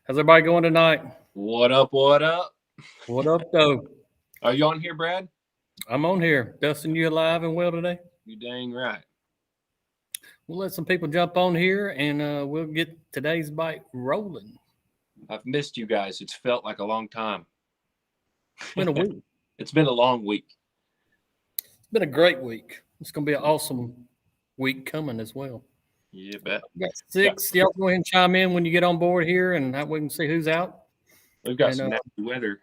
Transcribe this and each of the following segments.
How's everybody going tonight? What up? What up? What up, though? Are you on here, Brad? I'm on here. Dustin, you alive and well today? You dang right. We'll let some people jump on here, and we'll get today's bite rolling. I've missed you guys. It's felt like a long time. It's been a week. It's been a long week. It's been a great week. It's going to be an awesome week coming as well. You bet. We got six. Y'all go ahead and chime in when you get on board here, and we can see who's out. We've got some nasty weather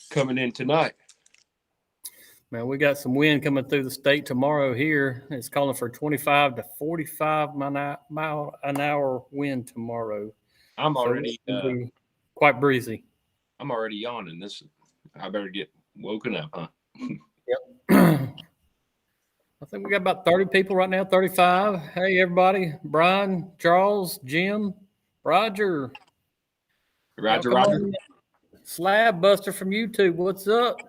coming in tonight. Man, we got some wind coming through the state tomorrow here. It's calling for 25 to 45 mile an hour wind tomorrow. I'm already quite breezy. I'm already yawning. I better get woken up, huh? Yep. I think we got about 30 people right now, 35. Hey, everybody. Brian, Charles, Jim, Roger. Roger. Slab Buster from YouTube. What's up?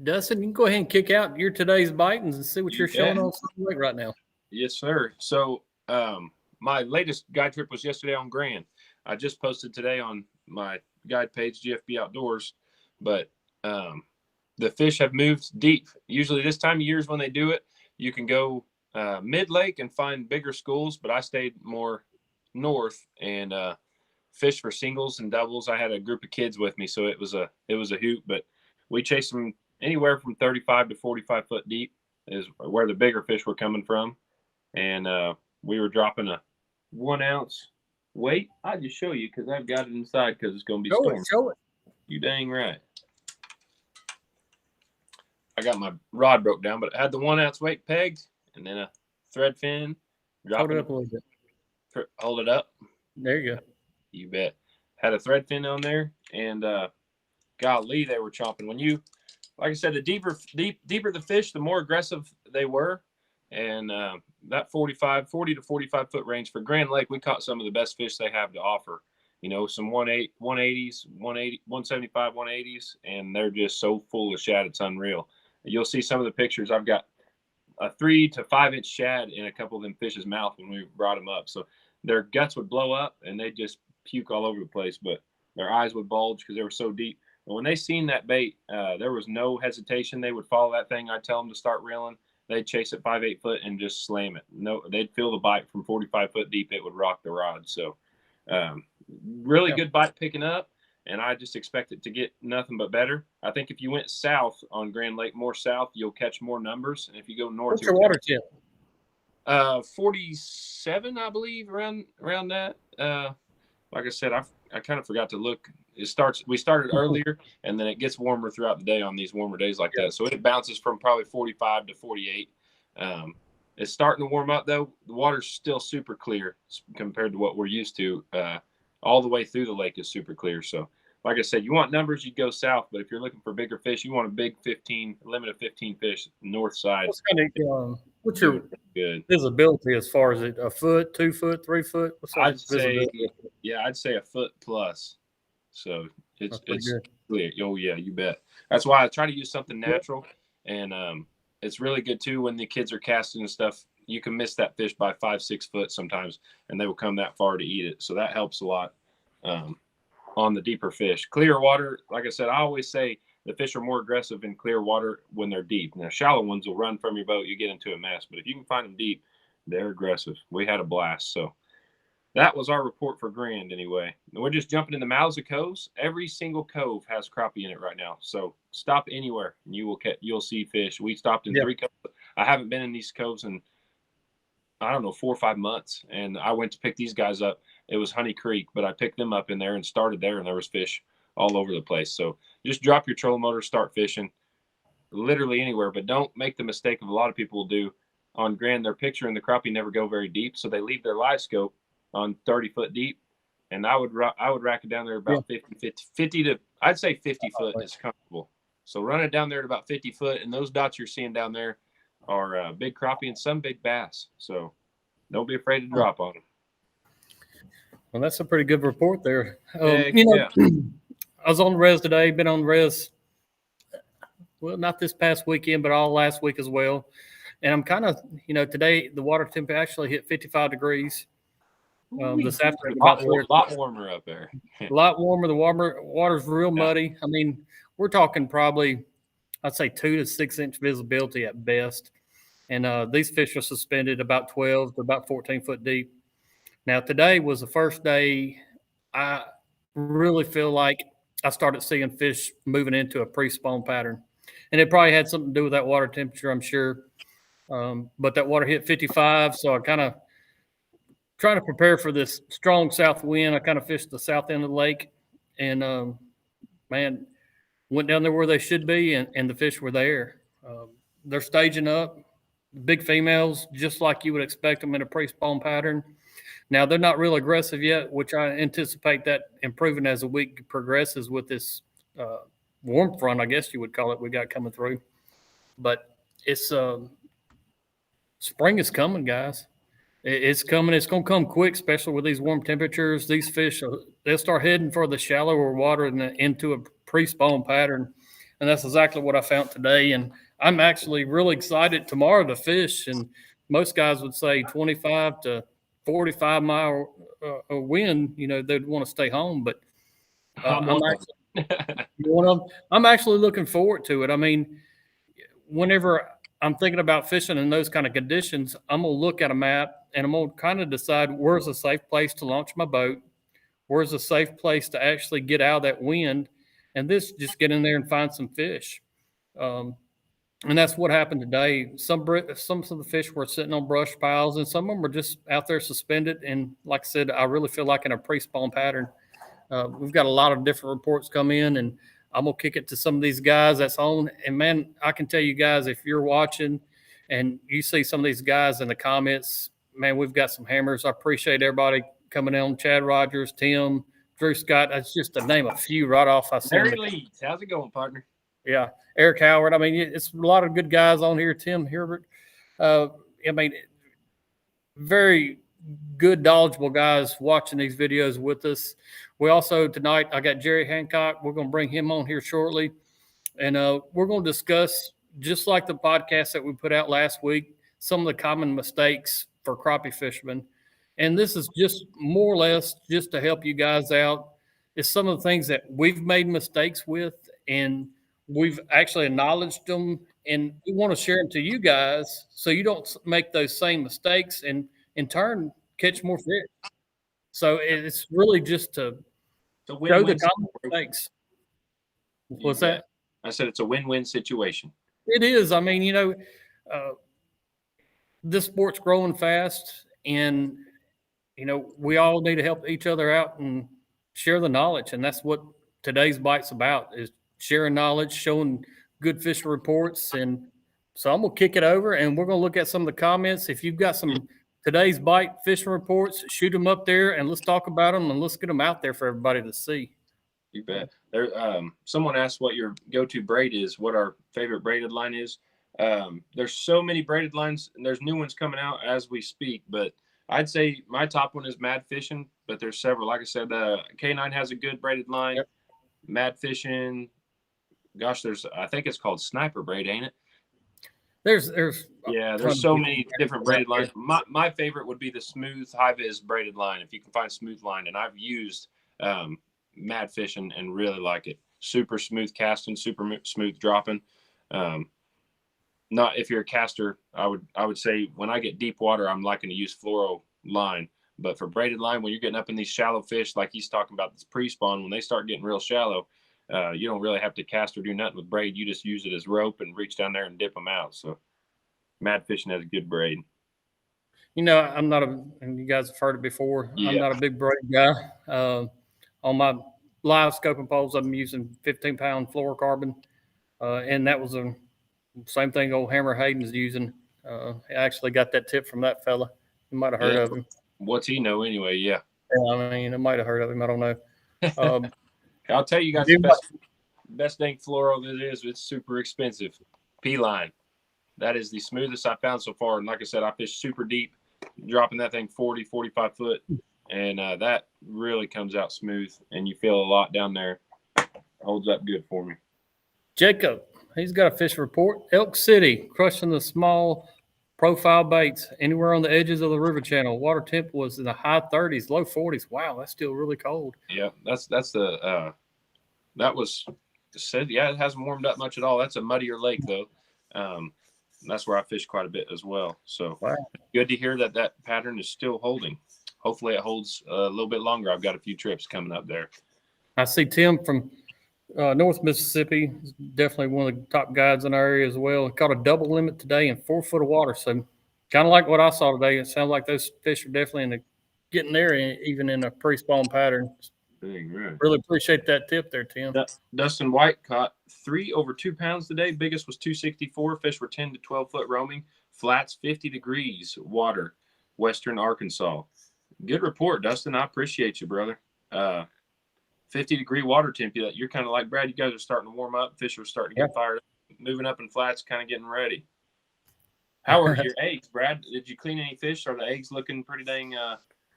Dustin, you can go ahead and kick out your today's bitings and see what you're showing on something right now. Yes, sir. So my latest guide trip was yesterday on Grand. I just posted today on my guide page, GFB Outdoors, but the fish have moved deep. Usually this time of year is when they do it. You can go mid-lake and find bigger schools, but I stayed more north and fish for singles and doubles. I had a group of kids with me, so it was a hoot, but we chased them anywhere from 35 to 45 foot deep is where the bigger fish were coming from. And we were dropping a 1 ounce weight. I'll just show you because I've got it inside because it's going to be stormy. Show it. You dang right. I got my rod broke down, but it had the 1 ounce weight pegged and then a thread fin. Hold it up a little bit. Hold it up. There you go. You bet. Had a thread fin on there, and golly, they were chomping. When you, like I said, the deeper the fish, the more aggressive they were. And that 40 to 45 foot range for Grand Lake, we caught some of the best fish they have to offer. You know, some 180s, 175, 180s, and they're just so full of shad, it's unreal. You'll see some of the pictures. I've got a 3 to 5 inch shad in a couple of them fish's mouth when we brought them up. So their guts would blow up and they just puke all over the place, but their eyes would bulge because they were so deep. But when they seen that bait, there was no hesitation. They would follow that thing. I'd tell them to start reeling. They'd chase it 5-8 foot and just slam it. No, they'd feel the bite from 45 foot deep. It would rock the rod. So really good bite picking up, and I just expect it to get nothing but better. I think if you went south on Grand Lake, more south, you'll catch more numbers. And if you go north, what's your water tip? 47, I believe, around that. Like I said, I kind of forgot to look. We started earlier, and then it gets warmer throughout the day on these warmer days like that. So it bounces from probably 45 to 48. It's starting to warm up, though. The water's still super clear compared to what we're used to. All the way through the lake is super clear. So, like I said, you want numbers, you go south. But if you're looking for bigger fish, you want a big 15, limit of 15 fish, north side. What's your visibility as far as it? A foot, 2 foot, 3 foot? I'd say a foot plus. So it's clear. Oh yeah, you bet. That's why I try to use something natural, and it's really good too when the kids are casting and stuff. You can miss that fish by 5-6 foot sometimes, and they will come that far to eat it. So that helps a lot on the deeper fish. Clear water, like I said, I always say the fish are more aggressive in clear water when they're deep. Now, shallow ones will run from your boat. You get into a mess. But if you can find them deep, they're aggressive. We had a blast. So that was our report for Grand anyway. And we're just jumping in the mouths of coves. Every single cove has crappie in it right now. So stop anywhere and you'll see fish. We stopped in 3 coves. I haven't been in these coves in, I don't know, 4 or 5 months. And I went to pick these guys up. It was Honey Creek, but I picked them up in there and started there, and there was fish all over the place. So just drop your trolling motor, start fishing literally anywhere, but don't make the mistake of a lot of people do on Grand. Their picture and the crappie never go very deep. So they leave their live scope on 30 foot deep. And I would rack it down there about 50 to, I'd say 50 foot is comfortable. So run it down there at about 50 foot. And those dots you're seeing down there are big crappie and some big bass. So don't be afraid to drop on them. Well, that's a pretty good report there. I was on the res today, been on the res, well, not this past weekend, but all last week as well. And I'm kind of, today the water temp actually hit 55 degrees. This afternoon, about a lot warmer up there. A lot warmer. The water's real muddy. I mean, we're talking probably, I'd say 2 to 6 inch visibility at best. And these fish are suspended about 12 to about 14 foot deep. Now, today was the first day I really feel like I started seeing fish moving into a pre-spawn pattern. And it probably had something to do with that water temperature, I'm sure. But that water hit 55, so I kind of trying to prepare for this strong south wind. I kind of fished the south end of the lake, and man, went down there where they should be, and the fish were there. They're staging up, big females, just like you would expect them in a pre-spawn pattern. Now, they're not real aggressive yet, which I anticipate that improving as the week progresses with this warm front, I guess you would call it, we got coming through. But it's spring is coming, guys. It's coming. It's going to come quick, especially with these warm temperatures. These fish, they'll start heading for the shallower water and into a pre-spawn pattern. And that's exactly what I found today. And I'm actually really excited tomorrow to fish. And most guys would say 25 to 45 mile wind, they'd want to stay home. But I'm actually looking forward to it. I mean, whenever I'm thinking about fishing in those kind of conditions, I'm going to look at a map and I'm going to kind of decide where's a safe place to launch my boat, where's a safe place to actually get out of that wind, and just get in there and find some fish. And that's what happened today. Some of the fish were sitting on brush piles, and some of them were just out there suspended. And like I said, I really feel like in a pre-spawn pattern. We've got a lot of different reports come in, and I'm going to kick it to some of these guys that's on. And, man, I can tell you guys, if you're watching and you see some of these guys in the comments, man, we've got some hammers. I appreciate everybody coming on. Chad Rogers, Tim, Drew Scott. That's just to name a few right off. Larry Leeds. How's it going, partner? Yeah. Eric Howard. I mean, it's a lot of good guys on here. Tim Herbert. I mean, very good, knowledgeable guys watching these videos with us. We also, tonight, I got Jerry Hancock. We're going to bring him on here shortly. And we're going to discuss, just like the podcast that we put out last week, some of the common mistakes for crappie fishermen. And this is just more or less just to help you guys out. It's some of the things that we've made mistakes with, and we've actually acknowledged them, and we want to share them to you guys so you don't make those same mistakes and in turn catch more fish. So it's really just to show the common mistakes. What's that? I said it's a win-win situation. It is. I mean, this sport's growing fast, and we all need to help each other out and share the knowledge. And that's what today's bite's about, is sharing knowledge, showing good fishing reports. And so I'm going to kick it over, and we're going to look at some of the comments. If you've got some today's bite fishing reports, shoot them up there, and let's talk about them, and let's get them out there for everybody to see. You bet. There, someone asked what your go-to braid is, what our favorite braided line is. There's so many braided lines, and there's new ones coming out as we speak, but I'd say my top one is Mad Fishing, but there's several. Like I said, K9 has a good braided line. Yep. Mad Fishing, gosh, I think it's called Sniper Braid, ain't it? There's so many different braided lines. My favorite would be the smooth high-vis braided line, if you can find smooth line, and I've used Mad Fishing and really like it. Super smooth casting, super smooth dropping. Not if you're a caster, I would say when I get deep water, I'm liking to use fluoro line. But for braided line, when you're getting up in these shallow fish, like he's talking about this pre-spawn, when they start getting real shallow, you don't really have to cast or do nothing with braid. You just use it as rope and reach down there and dip them out. So Mad Fishing has a good braid. I'm not and you guys have heard it before. Yeah. I'm not a big braid guy. On my live scoping poles, I'm using 15-pound fluorocarbon. And that was the same thing old Hammer Hayden's using. I actually got that tip from that fella. You might have heard of him. What's he know anyway? Yeah. I mean, I might have heard of him. I don't know. I'll tell you guys the best dang fluoro that is. It's super expensive. P-line. That is the smoothest I've found so far. And like I said, I fish super deep, dropping that thing 40, 45 foot. And that really comes out smooth. And you feel a lot down there. Holds up good for me. Jacob, he's got a fish report. Elk City, crushing the small Profile baits anywhere on the edges of the river channel. Water temp was in the high 30s, low 40s. Wow, that's still really cold. Yeah, that's the that was said. Yeah, it hasn't warmed up much at all. That's a muddier lake though. That's where I fish quite a bit as well. So Wow. Good to hear that that pattern is still holding. Hopefully it holds a little bit longer. I've got a few trips coming up there. I see Tim from North Mississippi. He's definitely one of the top guides in our area as well. He caught a double limit today in 4 foot of water. So kind of like what I saw today. It sounds like those fish are definitely getting there, even in a pre-spawn pattern. Dang, right. Really appreciate that tip there, Tim. Dustin White caught 3 over 2 pounds today. Biggest was 264. Fish were 10 to 12 foot roaming. Flats 50 degrees water, western Arkansas. Good report, Dustin. I appreciate you, brother. 50-degree water temp. You're kind of like Brad. You guys are starting to warm up. Fish are starting to get fired up, moving up in flats, kind of getting ready. How are your eggs, Brad? Did you clean any fish? Are the eggs looking pretty dang?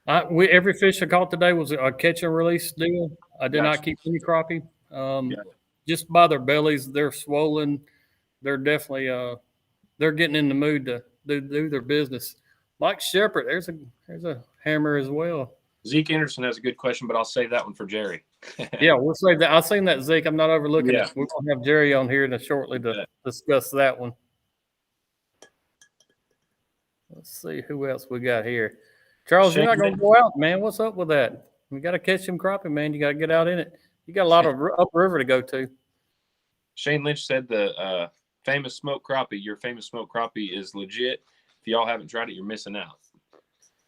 Every fish I caught today was a catch and release deal. I did not keep any crappie. Just by their bellies, they're swollen. They're definitely they're getting in the mood to do their business. Mike Shepard, there's a hammer as well. Zeke Anderson has a good question, but I'll save that one for Jerry. Yeah, we'll save that. I've seen that, Zeke. I'm not overlooking it. We're going to have Jerry on here shortly to discuss that one. Let's see who else we got here. Charles, you're not going to go out, man. What's up with that? We got to catch some crappie, man. You got to get out in it. You got a lot of upriver to go to. Shane Lynch said the famous smoked crappie, your famous smoked crappie is legit. If y'all haven't tried it, you're missing out.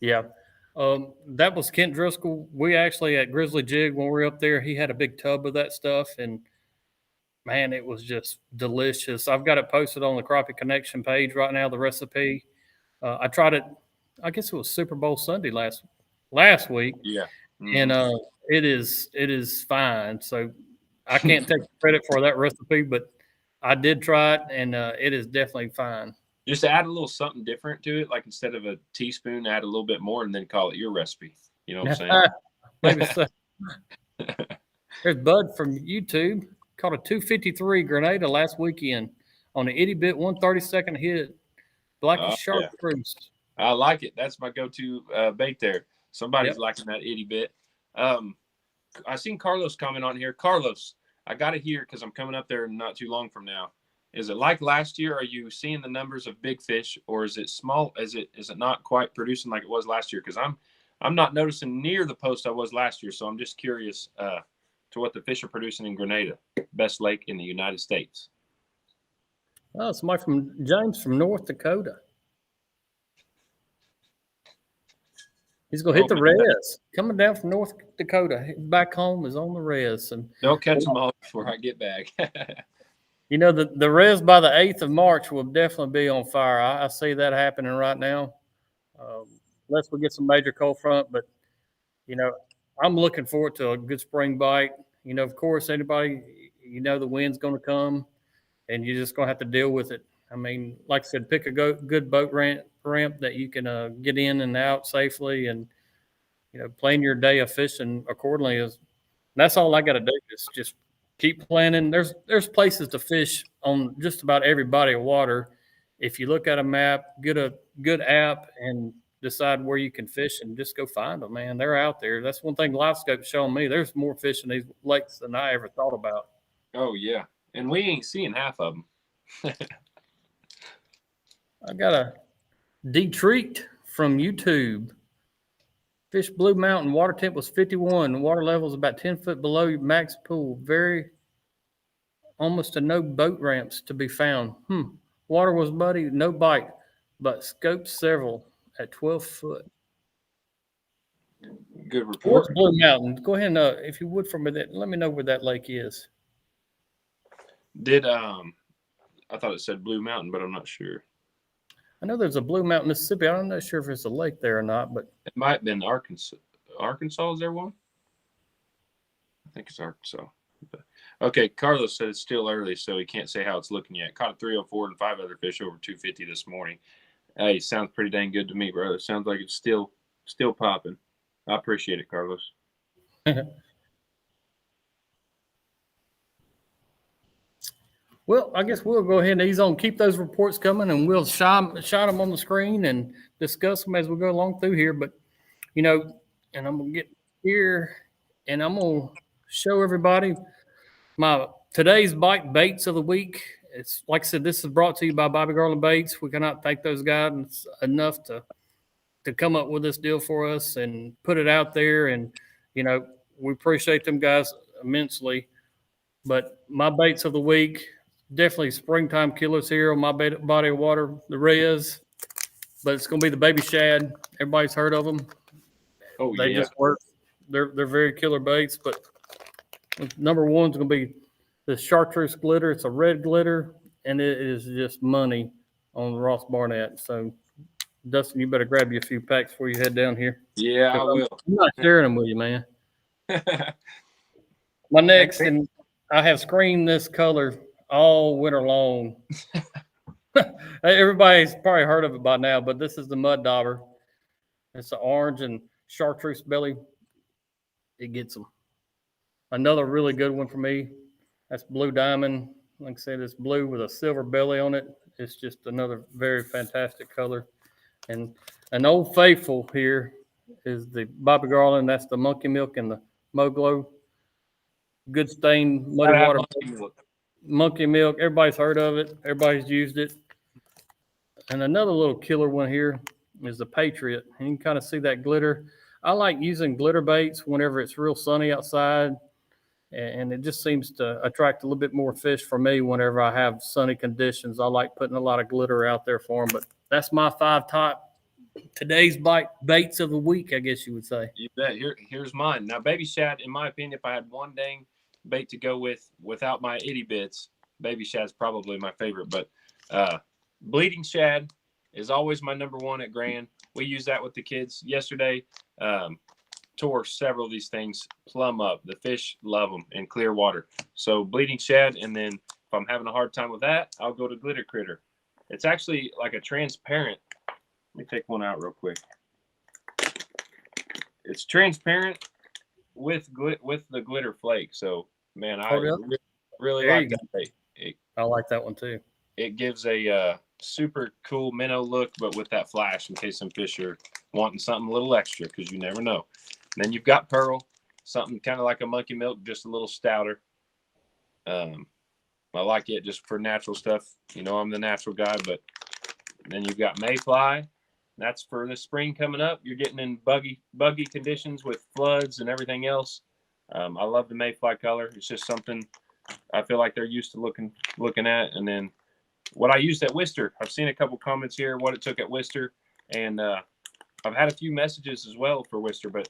Yeah. That was Kent Driscoll. We actually at Grizzly Jig, when we were up there, he had a big tub of that stuff, and man, it was just delicious. I've got it posted on the Crappie Connection page right now, the recipe. I tried it, I guess it was Super Bowl Sunday last week. Yeah. Mm-hmm. And it is fine. So I can't take credit for that recipe, but I did try it, and it is definitely fine. Just add a little something different to it, like instead of a teaspoon, add a little bit more, and then call it your recipe. You know what I'm saying? Maybe so. There's Bud from YouTube. Caught a 253 Grenada last weekend on an itty bit 132nd hit. Blackish shark cruise. I like it. That's my go-to bait there. Somebody's liking that itty bit. I seen Carlos comment on here. Carlos, I got to hear because I'm coming up there not too long from now. Is it like last year? Are you seeing the numbers of big fish, or is it small? Is it not quite producing like it was last year? Because I'm not noticing near the post I was last year. So I'm just curious to what the fish are producing in Grenada, best lake in the United States. Oh, somebody from James from North Dakota. He's gonna hit the res. Coming down from North Dakota, back home is on the res. And don't catch them all before I get back. You know, the res by the 8th of March will definitely be on fire. I see that happening right now. Unless we get some major cold front, but you know, I'm looking forward to a good spring bite. You know, of course, anybody, you know, the wind's going to come, and you're just going to have to deal with it. I mean, like I said, pick a good boat ramp that you can get in and out safely, and you know, plan your day of fishing accordingly. That's all I got to do is just keep planning. There's places to fish on just about every body of water. If you look at a map, get a good app, and decide where you can fish, and just go find them, man. They're out there. That's one thing LiveScope's showing me. There's more fish in these lakes than I ever thought about. Oh, yeah. And we ain't seeing half of them. I got a D-Treat from YouTube. Fish Blue Mountain. Water temp was 51. The water level is about 10 foot below max pool. Almost to no boat ramps to be found. Water was muddy, no bite, but scoped several at 12 foot. Good report. What's Blue Mountain? Go ahead and, if you would, from it, let me know where that lake is. I thought it said Blue Mountain, but I'm not sure. I know there's a Blue Mountain, Mississippi. I'm not sure if it's a lake there or not, but it might have been Arkansas. Arkansas, is there one? I think it's Arkansas. Okay, Carlos said it's still early, so he can't say how it's looking yet. Caught a 304 and 5 other fish over 250 this morning. Hey, sounds pretty dang good to me, brother. Sounds like it's still popping. I appreciate it, Carlos. Well, I guess we'll go ahead and ease on. Keep those reports coming, and we'll shine them on the screen and discuss them as we go along through here. But and I'm gonna get here, and I'm gonna show everybody my today's bite baits of the week. It's like I said, this is brought to you by Bobby Garland Baits. We cannot thank those guys enough to come up with this deal for us and put it out there. And we appreciate them guys immensely. But my baits of the week, definitely springtime killers here on my body of water, the Rez. But it's going to be the baby shad. Everybody's heard of them. Oh, They yeah. just work. They're very killer baits. But number one's going to be the chartreuse glitter. It's a red glitter, and it is just money on Ross Barnett. So, Dustin, you better grab you a few packs before you head down here. Yeah, I will. I'm not sharing them with you, man. My next, and I have screened this color all winter long. Everybody's probably heard of it by now, but this is the mud dauber. It's an orange and chartreuse belly. It gets them. Another really good one for me. That's blue diamond. Like I said, it's blue with a silver belly on it. It's just another very fantastic color. And an old faithful here is the Bobby Garland. That's the monkey milk and the Moglow. Good stain, muddy water. Monkey milk. Everybody's heard of it. Everybody's used it. And another little killer one here is the Patriot. And you can kind of see that glitter. I like using glitter baits whenever it's real sunny outside. And it just seems to attract a little bit more fish for me whenever I have sunny conditions. I like putting a lot of glitter out there for them. But that's my 5 top today's baits of the week, I guess you would say. You bet. Here's mine. Now, baby shad, in my opinion, if I had one dang bait to go with without my itty bits, baby shad's probably my favorite. But bleeding shad is always my number one at Grand. We use that with the kids yesterday. Tore several of these things plumb up. The fish love them in clear water. So bleeding shad, and then if I'm having a hard time with that, I'll go to glitter critter. It's actually like a transparent. Let me take one out real quick. It's transparent with the glitter flake. So man, I really like that bait. I like that one too. It gives a super cool minnow look, but with that flash in case some fish are wanting something a little extra, because you never know. And then you've got pearl, something kind of like a monkey milk, just a little stouter. I like it just for natural stuff. I'm the natural guy. But then you've got mayfly. That's for the spring coming up. You're getting in buggy conditions with floods and everything else. I love the mayfly color. It's just something I feel like they're used to looking at. And then what I used at Worcester, I've seen a couple comments here what it took at Worcester, and I've had a few messages as well for Worcester, but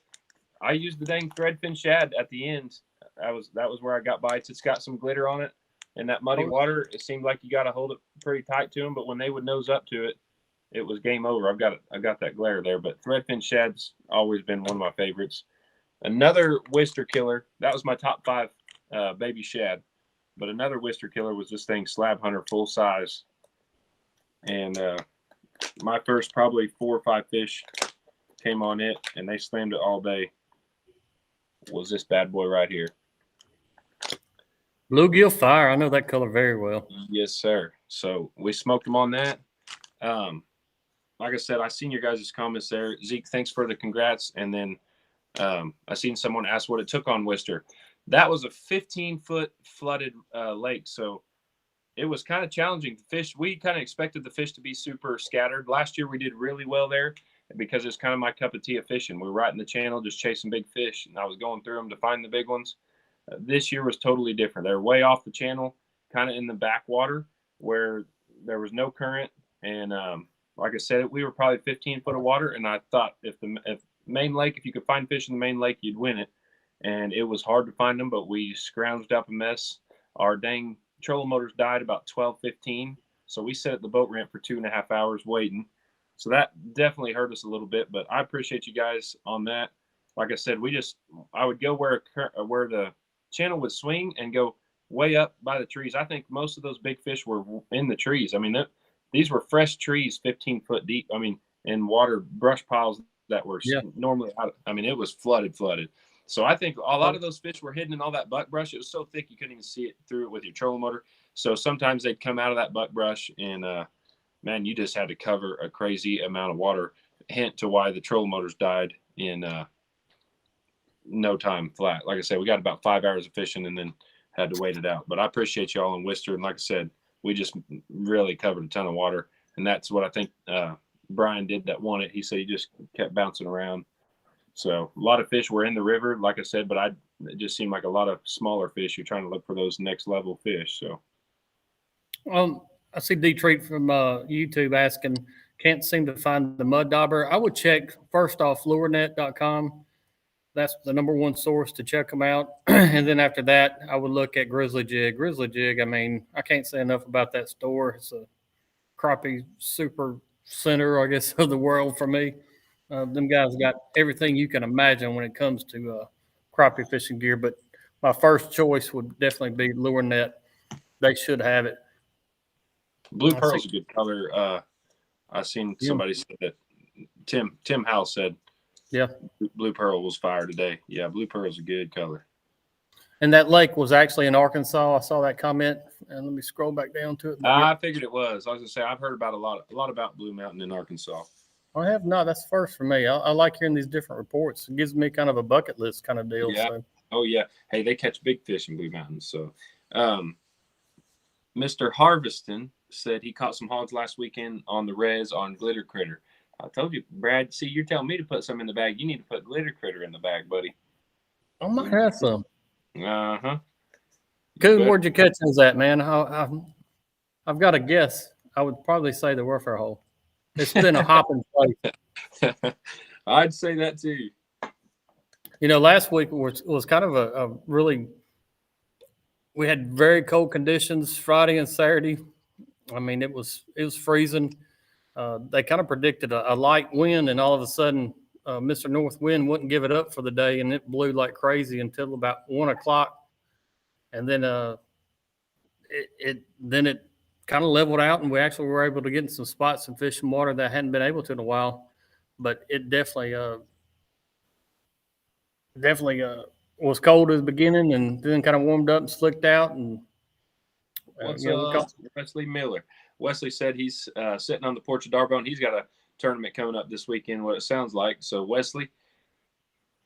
I used the dang threadfin shad at the end. That was where I got bites. It's got some glitter on it, and that muddy water, it seemed like you got to hold it pretty tight to them, but when they would nose up to it, it was game over. I got that glare there, but threadfin shad's always been one of my favorites. Another Worcester killer, that was my top 5 baby shad, but another Worcester killer was this thing, Slab Hunter, full size, and my first probably 4 or 5 fish came on it, and they slammed it all day. Was this bad boy right here. Bluegill Fire. I know that color very well. Yes, sir. So we smoked them on that. Like I said, I seen your guys' comments there. Zeke, thanks for the congrats. And then I seen someone ask what it took on Worcester. That was a 15-foot flooded lake, so it was kind of challenging. We kind of expected the fish to be super scattered. Last year we did really well there because it's kind of my cup of tea of fishing. We were right in the channel just chasing big fish, and I was going through them to find the big ones. This year was totally different. They were way off the channel, kind of in the backwater where there was no current. And like I said, we were probably 15 foot of water, and I thought if main lake, if you could find fish in the main lake, you'd win it. And it was hard to find them, but we scrounged up a mess. Our dang trolling motors died about 12:15, so we sat at the boat ramp for 2.5 hours waiting. So that definitely hurt us a little bit, but I appreciate you guys on that. Like I said, I would go where the channel would swing and go way up by the trees. I think most of those big fish were in the trees. I mean, these were fresh trees, 15 foot deep. I mean, in water brush piles that were normally out. I mean, it was flooded. So I think a lot of those fish were hidden in all that buck brush. It was so thick you couldn't even see it through it with your trolling motor. So sometimes they'd come out of that buckbrush, and man, you just had to cover a crazy amount of water. Hint to why the trolling motors died in no time flat. Like I said, we got about 5 hours of fishing and then had to wait it out. But I appreciate y'all in Worcester. And like I said, we just really covered a ton of water. And that's what I think Brian did that won it. He said he just kept bouncing around. So a lot of fish were in the river, like I said, but it just seemed like a lot of smaller fish. You're trying to look for those next level fish. So, I see Detroit from YouTube asking, can't seem to find the mud dauber. I would check first off lurenet.com. That's the number one source to check them out. And then after that, I would look at Grizzly Jig. Grizzly Jig, I mean, I can't say enough about that store. It's a crappie super center, I guess, of the world for me. Them guys got everything you can imagine when it comes to crappie fishing gear. But my first choice would definitely be LureNet. They should have it. Blue Pearl's a good color. I seen somebody say that. Tim Howe said, yeah, Blue Pearl was fire today. Yeah, Blue Pearl's a good color. And that lake was actually in Arkansas. I saw that comment, and let me scroll back down to it. I figured it was. I was gonna say I've heard about a lot about Blue Mountain in Arkansas. I have not. That's first for me. I like hearing these different reports. It gives me kind of a bucket list kind of deal. Yeah. So. Oh yeah. Hey, they catch big fish in Blue Mountain. So, Mr. Harveston said he caught some hogs last weekend on the res on Glitter Critter. I told you, Brad. See, you're telling me to put some in the bag. You need to put Glitter Critter in the bag, buddy. I might have some. Uh-huh. Coon, where'd you catch those at, man? I've got a guess. I would probably say the warfare hole. It's been a hopping place. I'd say that too. You know, last week was kind of a really – we had very cold conditions Friday and Saturday. I mean, it was freezing. They kind of predicted a light wind, and all of a sudden Mr. North Wind wouldn't give it up for the day, and it blew like crazy until about 1 o'clock. And then it kind of leveled out, and we actually were able to get in some spots and fish some water that I hadn't been able to in a while. But it definitely was cold at the beginning, and then kind of warmed up and slicked out. And Wesley Miller. Wesley said he's sitting on the porch of Darbone. He's got a tournament coming up this weekend, what it sounds like. So, Wesley,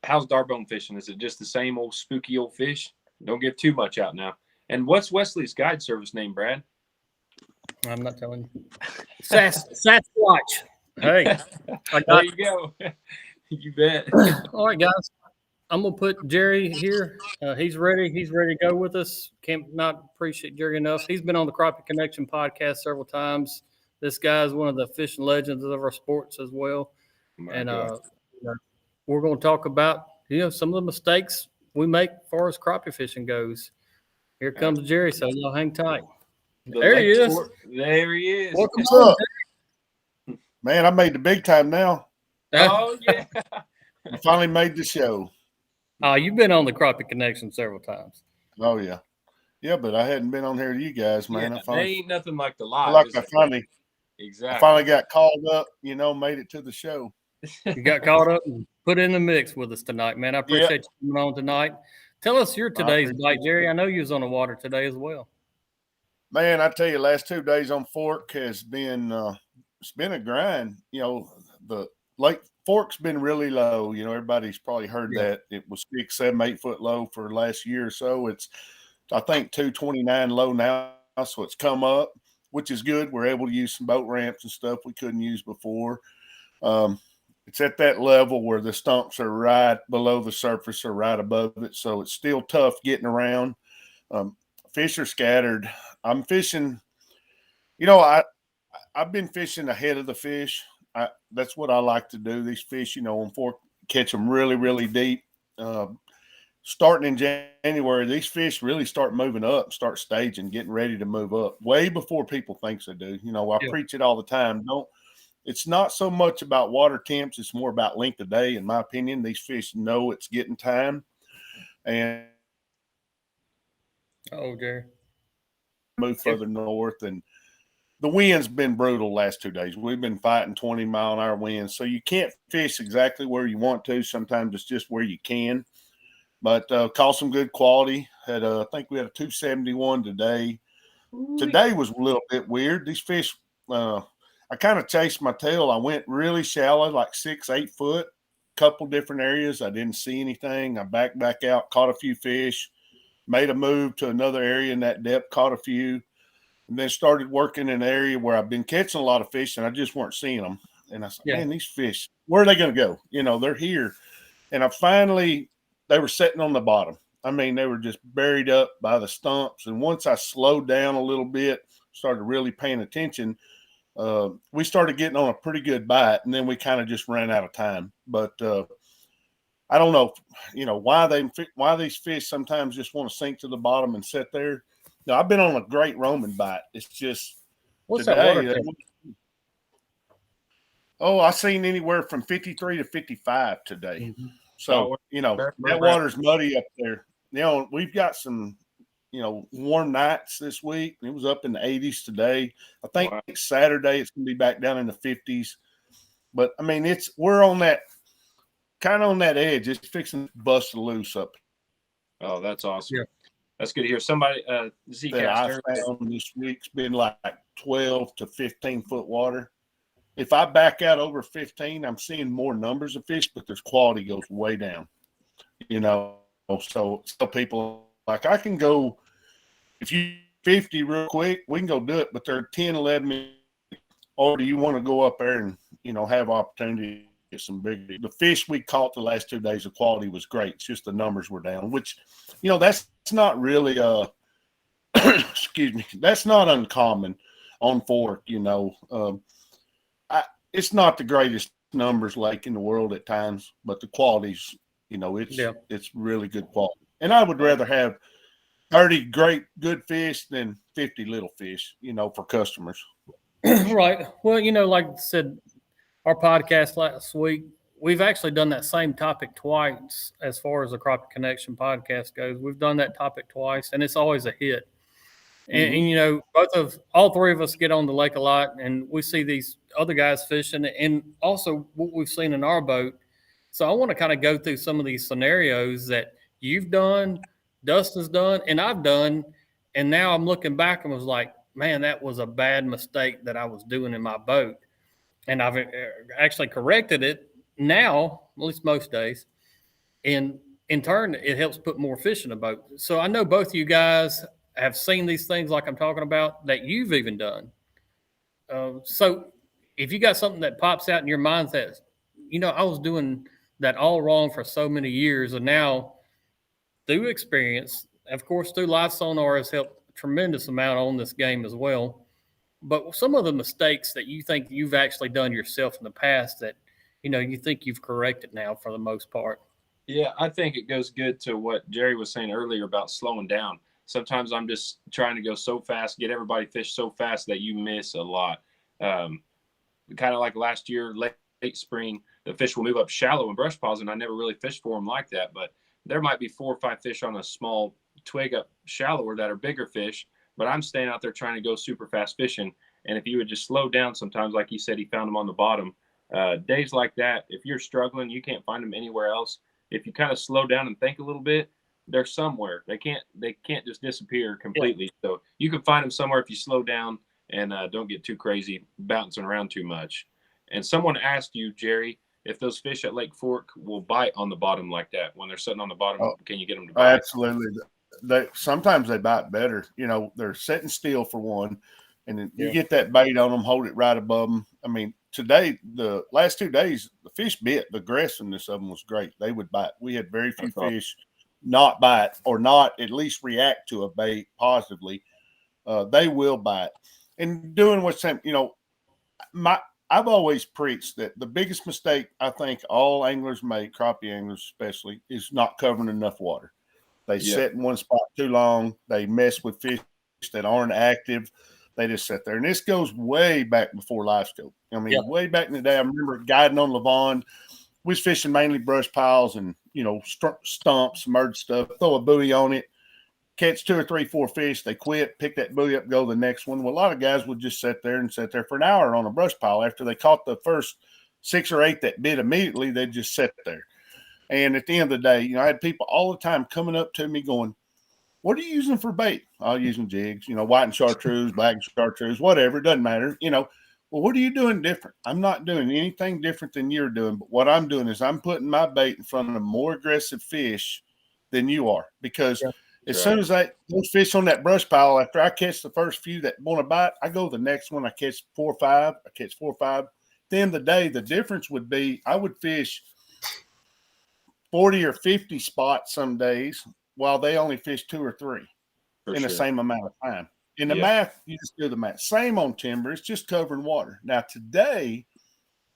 how's Darbone fishing? Is it just the same old spooky old fish? Don't give too much out now. And what's Wesley's guide service name, Brad? I'm not telling you. Sasquatch. Hey, there you go. You bet. All right, guys. I'm gonna put Jerry here. He's ready. He's ready to go with us. Can't not appreciate Jerry enough. He's been on the Crappie Connection podcast several times. This guy is one of the fishing legends of our sports as well. And we're going to talk about some of the mistakes we make as far as crappie fishing goes. Here comes Jerry, so y'all hang tight. There he is. There he is. What's up? Man, I made the big time now. Oh, yeah. I finally made the show. Oh, you've been on the Crappie Connection several times. Oh, yeah. Yeah, but I hadn't been on here to you guys, man. Yeah, they ain't nothing like the live. I finally got called up, made it to the show. You got caught up and put in the mix with us tonight, man. I appreciate you coming on tonight. Tell us your today's bite, Jerry. I know you was on the water today as well. Man, I tell you, last 2 days on Fork has been it's been a grind. The Lake Fork's been really low. Everybody's probably heard that. It was 6, 7, 8 foot low for last year or so. It's, I think, 229 low now, so it's come up, which is good. We're able to use some boat ramps and stuff we couldn't use before. It's at that level where the stumps are right below the surface or right above it, so it's still tough getting around. Fish are scattered. I'm fishing. I've been fishing ahead of the fish. That's what I like to do. These fish, on Fork, catch them really, really deep. Starting in January, these fish really start moving up, start staging, getting ready to move up way before people think they do. I preach it all the time. It's not so much about water temps. It's more about length of day, in my opinion. These fish know it's getting time. And Jerry, move further north, and the wind's been brutal last 2 days. We've been fighting 20-mile-an-hour winds, so you can't fish exactly where you want to. Sometimes it's just where you can. But caught some good quality. I think we had a 271 today. Today was a little bit weird. These fish, I kind of chased my tail. I went really shallow, like 6, 8 foot, couple different areas. I didn't see anything. I backed back out, caught a few fish, made a move to another area in that depth, caught a few, and then started working in an area where I've been catching a lot of fish and I just weren't seeing them. And I said, man, these fish, where are they going to go? You know, they're here. And they were sitting on the bottom. I mean, they were just buried up by the stumps. And once I slowed down a little bit, started really paying attention, we started getting on a pretty good bite, and then we kind of just ran out of time. But I don't know, why these fish sometimes just want to sink to the bottom and sit there. Now, I've been on a great roaming bite. It's just What's today. That I seen anywhere from 53 to 55 today. Mm-hmm. So that water's muddy up there. We've got some warm nights this week. It was up in the 80s today. I think Saturday it's going to be back down in the 50s. But I mean, we're on that kind of on that edge. It's fixing to bust loose up. Oh, that's awesome. Yeah. That's good to hear. Somebody, that I found this week's been like 12 to 15 foot water. If I back out over 15, I'm seeing more numbers of fish, but their quality goes way down. So people like, I can go, if you 50 real quick, we can go do it, but they're 10, 11, or do you want to go up there and, have opportunity to get some big, the fish we caught the last 2 days, the quality was great. It's just the numbers were down, which, that's not really, excuse me, that's not uncommon on Fork, it's not the greatest numbers lake in the world at times, but the quality's, it's really good quality. And I would rather have 30 great good fish than 50 little fish, for customers. Right. Well, like I said, our podcast last week, we've actually done that same topic twice as far as the Crappie Connection podcast goes. We've done that topic twice, and it's always a hit. And all three of us get on the lake a lot, and we see these other guys fishing, and also what we've seen in our boat. So I want to kind of go through some of these scenarios that you've done, Dustin's done, and I've done, and now I'm looking back and was like, man, that was a bad mistake that I was doing in my boat, and I've actually corrected it now, at least most days, and in turn, it helps put more fish in the boat. So I know both of you guys have seen these things like I'm talking about that you've even done. So if you got something that pops out in your mind that, I was doing that all wrong for so many years, and now through experience, of course, through Live Sonar has helped a tremendous amount on this game as well. But some of the mistakes that you think you've actually done yourself in the past that, you think you've corrected now for the most part. Yeah, I think it goes good to what Jerry was saying earlier about slowing down. Sometimes I'm just trying to go so fast, get everybody fish so fast that you miss a lot. Kind of like last year, late spring, the fish will move up shallow in brush piles, and I never really fished for them like that. But there might be 4 or 5 fish on a small twig up shallower that are bigger fish, but I'm staying out there trying to go super fast fishing. And if you would just slow down sometimes, like he said, he found them on the bottom. Days like that, if you're struggling, you can't find them anywhere else. If you kind of slow down and think a little bit, they're somewhere. They can't just disappear completely. Yeah. So you can find them somewhere if you slow down and don't get too crazy, bouncing around too much. And someone asked you, Jerry, if those fish at Lake Fork will bite on the bottom like that when they're sitting on the bottom. Can you get them to bite? Absolutely. Sometimes they bite better. They're sitting still for one, and then you get that bait on them, hold it right above them. I mean, today, the last 2 days, the fish bit. The aggressiveness of them was great. They would bite. We had very few fish not bite or not at least react to a bait positively. They will bite. And doing what's I've always preached that the biggest mistake I think all anglers make, crappie anglers especially, is not covering enough water. They sit in one spot too long. They mess with fish that aren't active. They just sit there. And this goes way back before live scope. I mean, way back in the day, I remember guiding on Lavon. We was fishing mainly brush piles and, stumps, merged stuff, throw a buoy on it, catch 2 or 3, 4 fish. They quit, pick that buoy up, go to the next one. Well, a lot of guys would just sit there for an hour on a brush pile. After they caught the first 6 or 8 that bit immediately, they'd just sit there. And at the end of the day, I had people all the time coming up to me going, What are you using for bait? I'm using jigs, white and chartreuse, black and chartreuse, whatever. It doesn't matter. Well, what are you doing different? I'm not doing anything different than you're doing. But what I'm doing is I'm putting my bait in front of more aggressive fish than you are. Because as soon as those fish on that brush pile, after I catch the first few that want to bite, I go the next one. I catch 4 or 5. I catch 4 or 5. At the end of the day, the difference would be I would fish 40 or 50 spots some days while they only fish 2 or 3 the same amount of time. In the math, you just do the math. Same on timber. It's just covering water. Now, today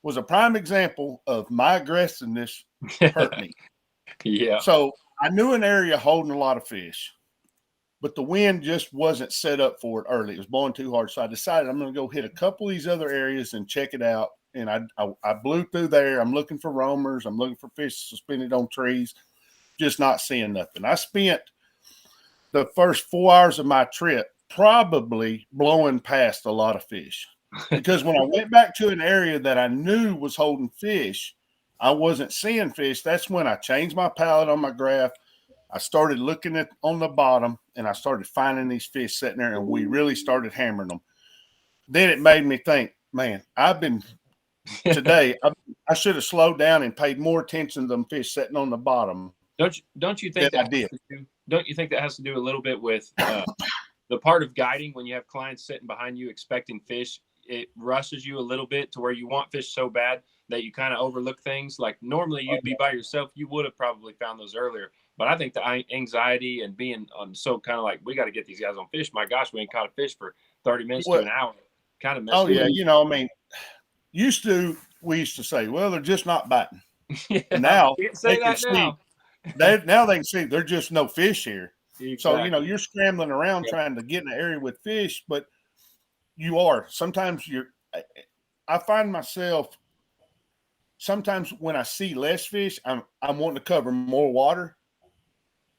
was a prime example of my aggressiveness hurt me. So I knew an area holding a lot of fish, but the wind just wasn't set up for it early. It was blowing too hard. So I decided I'm going to go hit a couple of these other areas and check it out. And I blew through there. I'm looking for roamers. I'm looking for fish suspended on trees, just not seeing nothing. I spent the first 4 hours of my trip probably blowing past a lot of fish, because when I went back to an area that I knew was holding fish, I wasn't seeing fish. That's when I changed my palette on my graph. I started looking at on the bottom, and I started finding these fish sitting there, and we really started hammering them. Then it made me think, man, today I should have slowed down and paid more attention to them fish sitting on the bottom. Don't you think that don't you think that has to do a little bit with the part of guiding? When you have clients sitting behind you expecting fish, it rushes you a little bit to where you want fish so bad that you kind of overlook things. Like normally you'd be by yourself, you would have probably found those earlier. But I think the anxiety and being so kind of like, we got to get these guys on fish. My gosh, we ain't caught a fish for 30 minutes to an hour. Kind of messed me. We used to say, well, they're just not biting. Now they can see. Now they can see there's just no fish here. Exactly. So, you're scrambling around trying to get in an area with fish, but you are. Sometimes I find myself, sometimes when I see less fish, I'm wanting to cover more water.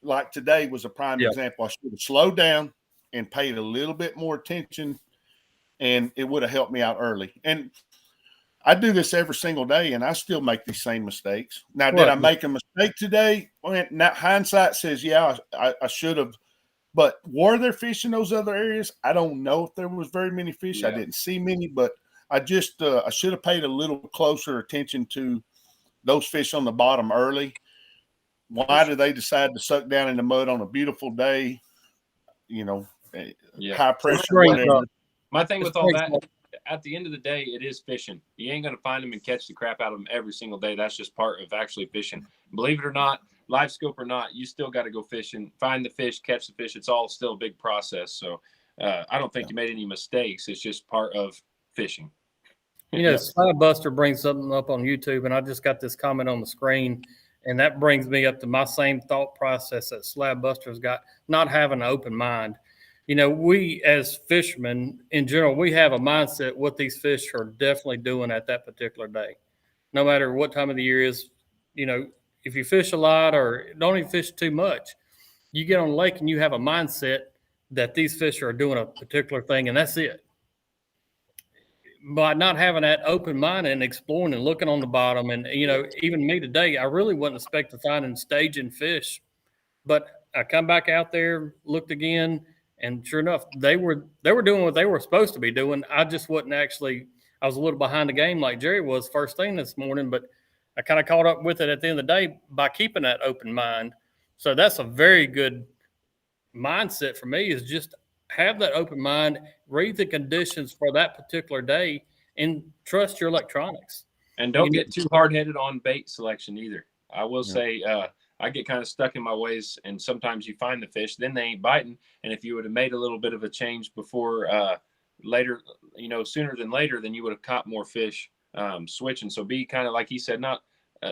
Like today was a prime example. I should have slowed down and paid a little bit more attention, and it would have helped me out early. And I do this every single day, and I still make these same mistakes. Now, did I make a mistake today? Well, now hindsight says, I should have. But were there fish in those other areas? I don't know if there was very many fish. I didn't see many, but I just I should have paid a little closer attention to those fish on the bottom early. Why did they decide to suck down in the mud on a beautiful day? High pressure, whatever. My thing with all that, at the end of the day, it is fishing. You ain't going to find them and catch the crap out of them every single day. That's just part of actually fishing. Believe it or not, live scope or not, you still got to go fishing, find the fish, catch the fish. It's all still a big process. So I don't think you made any mistakes. It's just part of fishing. Slab Buster brings something up on YouTube, and I just got this comment on the screen, and that brings me up to my same thought process that Slab Buster's got, not having an open mind. We as fishermen in general, we have a mindset what these fish are definitely doing at that particular day. No matter what time of the year is, if you fish a lot or don't even fish too much, you get on the lake and you have a mindset that these fish are doing a particular thing, and that's it. By not having that open mind and exploring and looking on the bottom, and even me today, I really wasn't expecting to find and staging fish, but I come back out there, looked again. And sure enough, they were doing what they were supposed to be doing. I just wasn't actually. I was a little behind the game, like Jerry was first thing this morning. But I kind of caught up with it at the end of the day by keeping that open mind. So that's a very good mindset for me. Is just have that open mind, read the conditions for that particular day, and trust your electronics. And don't get too hard headed on bait selection either. I will say. I get kind of stuck in my ways, and sometimes you find the fish, then they ain't biting. And if you would have made a little bit of a change before later, sooner than later, then you would have caught more fish switching. So be kind of like he said, not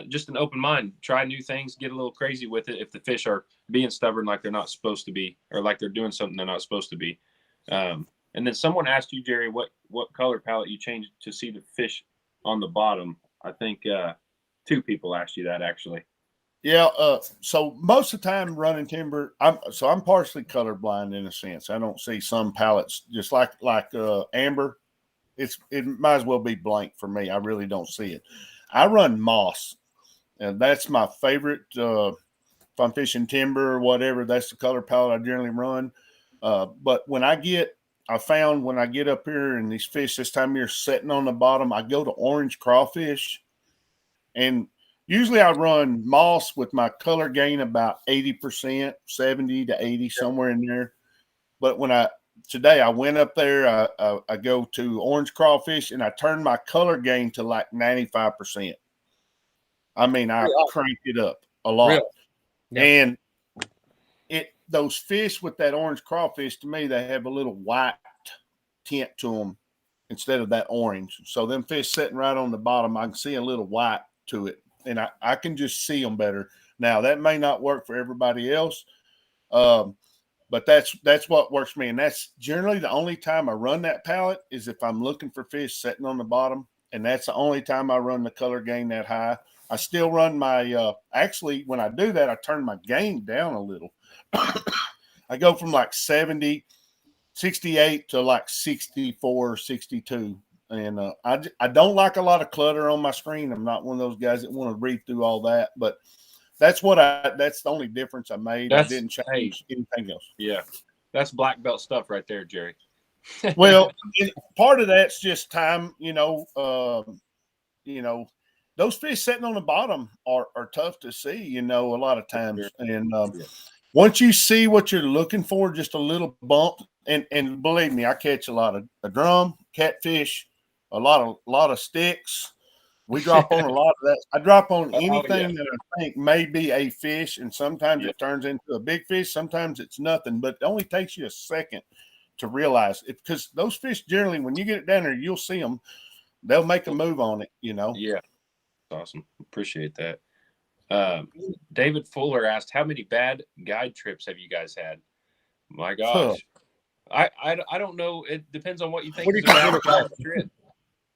just an open mind. Try new things, get a little crazy with it if the fish are being stubborn like they're not supposed to be, or like they're doing something they're not supposed to be. And then someone asked you, Jerry, what color palette you changed to see the fish on the bottom. I think 2 people asked you that actually. Yeah, so most of the time running timber, I'm partially colorblind in a sense. I don't see some pallets just like amber. It might as well be blank for me. I really don't see it. I run moss, and that's my favorite if I'm fishing timber or whatever, that's the color palette I generally run. But when I get up here and these fish this time of year sitting on the bottom, I go to orange crawfish. And usually I run moss with my color gain about 80%, 70 to 80, somewhere in there. But today I went up there, I go to orange crawfish and I turn my color gain to like 95%. I mean, I cranked it up a lot. Really? Yeah. And those fish with that orange crawfish, to me, they have a little white tint to them instead of that orange. So them fish sitting right on the bottom, I can see a little white to it, and I can just see them better. Now, that may not work for everybody else, but that's what works for me. And that's generally the only time I run that palette is if I'm looking for fish sitting on the bottom, and that's the only time I run the color gain that high. I still run my actually, when I do that, I turn my gain down a little. I go from like 70, 68 to like 64, 62. And I don't like a lot of clutter on my screen. I'm not one of those guys that want to read through all that, but that's the only difference I made. I didn't change anything else. Yeah. That's black belt stuff right there, Jerry. Well, part of that's just time, those fish sitting on the bottom are tough to see, a lot of times. And once you see what you're looking for, just a little bump, and believe me, I catch a lot of drum, catfish, a lot of sticks. We drop on a lot of that. I drop on anything that I think may be a fish, and sometimes it turns into a big fish. Sometimes it's nothing, but it only takes you a second to realize it, because those fish generally, when you get it down there, you'll see them. They'll make a move on it, Yeah. Awesome. Appreciate that. David Fuller asked, how many bad guide trips have you guys had? My gosh. I don't know. It depends on what you think is a bad trip.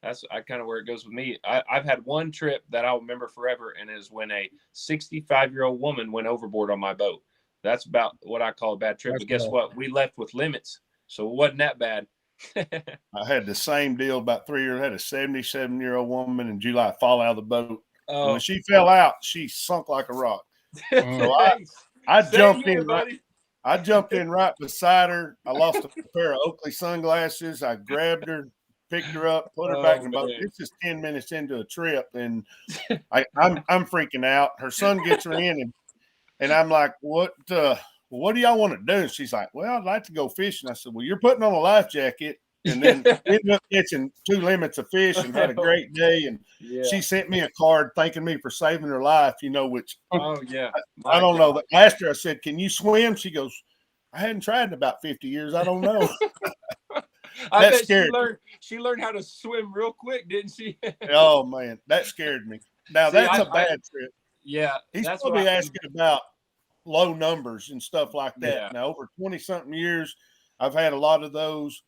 That's kind of where it goes with me. I've had one trip that I'll remember forever, and it is when a 65-year-old woman went overboard on my boat. That's about what I call a bad trip. But guess what? We left with limits, so it wasn't that bad. I had the same deal about 3 years. I had a 77-year-old woman in July fall out of the boat. And when she fell out, she sunk like a rock. So I jumped in. I jumped in right beside her. I lost a pair of Oakley sunglasses. I grabbed her, picked her up, put her back in the boat. It's just 10 minutes into a trip, and I'm freaking out. Her son gets her in, and I'm like, what do y'all want to do? And she's like, well, I'd like to go fishing. I said, well, you're putting on a life jacket. And then ended up catching 2 limits of fish and had a great day. And she sent me a card thanking me for saving her life, which I don't know. I asked her, I said, can you swim? She goes, I hadn't tried in about 50 years. I don't know. I bet she learned how to swim real quick, didn't she? Oh, man, that scared me. Now, that's a bad trip. Yeah. He's probably asking about low numbers and stuff like that. Yeah. Now, over 20-something years, I've had a lot of those.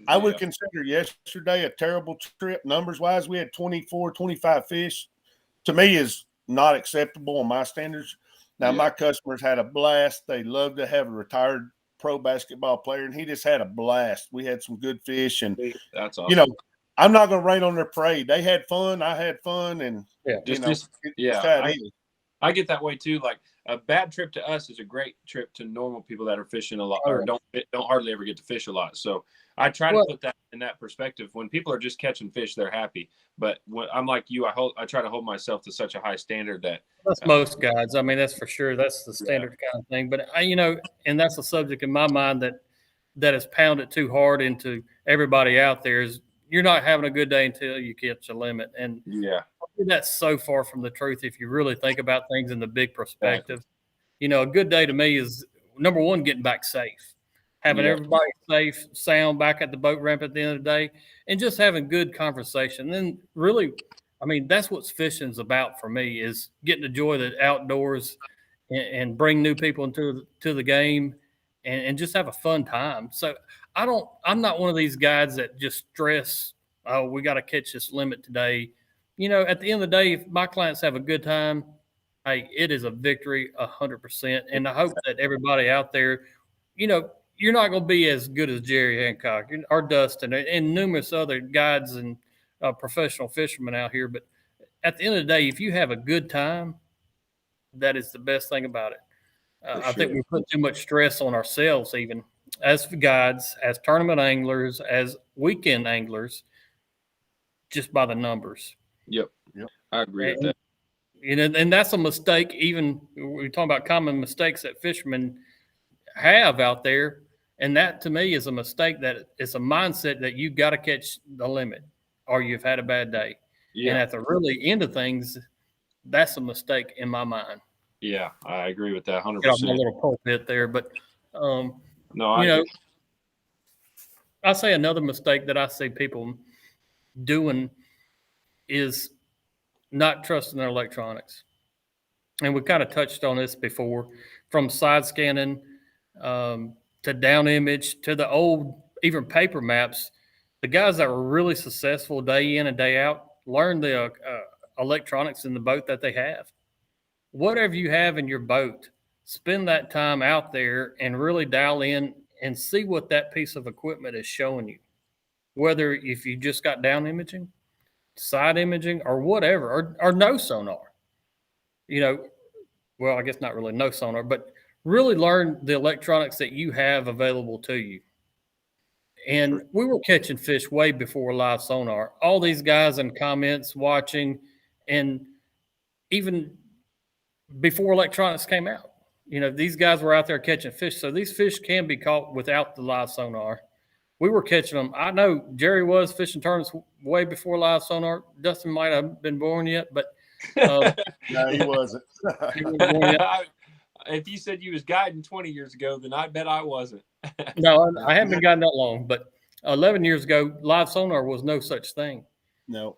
I would consider yesterday a terrible trip. Numbers-wise, we had 24, 25 fish. To me, is not acceptable on my standards. Now, my customers had a blast. They love to have a retired pro basketball player, and he just had a blast. We had some good fish. And, that's awesome. I'm not going to rain on their parade. They had fun. I had fun. And, I get that way too. Like, a bad trip to us is a great trip to normal people that are fishing a lot or don't hardly ever get to fish a lot. So I try to put that in that perspective. When people are just catching fish, they're happy. But when I'm like you, I try to hold myself to such a high standard that that's most guys. I mean, that's for sure. That's the standard kind of thing. But and that's a subject in my mind that has pounded too hard into everybody out there is you're not having a good day until you catch a limit. And that's so far from the truth if you really think about things in the big perspective. A good day to me is, number one, getting back safe, having everybody safe, sound back at the boat ramp at the end of the day, and just having good conversation. And then really, I mean, that's what fishing's about for me, is getting to enjoy the outdoors and bring new people into the game and just have a fun time. So I'm not one of these guys that just stress, oh, we got to catch this limit today. At the end of the day, if my clients have a good time, hey, it is a victory 100%. And I hope that everybody out there, you're not going to be as good as Jerry Hancock or Dustin and numerous other guides and professional fishermen out here. But at the end of the day, if you have a good time, that is the best thing about it. I think we put too much stress on ourselves, even as guides, as tournament anglers, as weekend anglers, just by the numbers. Yep. I agree with that. And that's a mistake. Even we're talking about common mistakes that fishermen have out there, and that to me is a mistake. That it's a mindset that you got to catch the limit, or you've had a bad day. Yeah. And at the really end of things, that's a mistake in my mind. Yeah, I agree with that 100%. Get off my little pulpit there, but no, I say another mistake that I see people doing is not trusting their electronics. And we kind of touched on this before, from side scanning to down image to the old, even paper maps. The guys that were really successful day in and day out learned the electronics in the boat that they have. Whatever you have in your boat, spend that time out there and really dial in and see what that piece of equipment is showing you. Whether if you just got down imaging, side imaging, or whatever, or no sonar. Well, I guess not really no sonar, but really learn the electronics that you have available to you. And we were catching fish way before live sonar. All these guys in comments watching, and even before electronics came out, these guys were out there catching fish. So these fish can be caught without the live sonar. We were catching them. I know Jerry was fishing tournaments way before live sonar. Dustin might have been born yet, but no, he wasn't. If you said you was guiding 20 years ago, then I bet I wasn't. No, I haven't been guiding that long, but 11 years ago, live sonar was no such thing. No.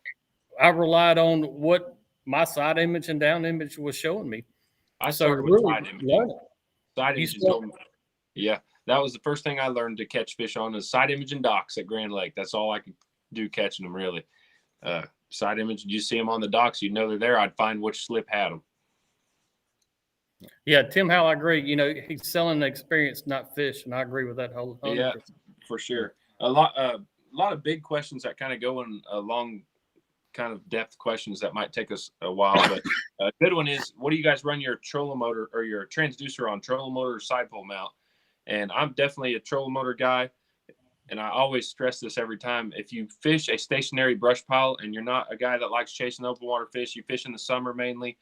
I relied on what my side image and down image was showing me. I started with side image. Side image yeah, that was the first thing I learned to catch fish on is side image and docks at Grand Lake. That's all I could do catching them, really. Side image, you see them on the docks, you know they're there. I'd find which slip had them. Yeah, Tim Howell, I agree. He's selling the experience, not fish, and I agree with that whole. 100%. Yeah, for sure. A lot of big questions that kind of go in a long kind of depth questions that might take us a while, but a good one is, what do you guys run your trolling motor or your transducer on, trolling motor or side pole mount? And I'm definitely a trolling motor guy, and I always stress this every time. If you fish a stationary brush pile and you're not a guy that likes chasing open water fish, you fish in the summer mainly,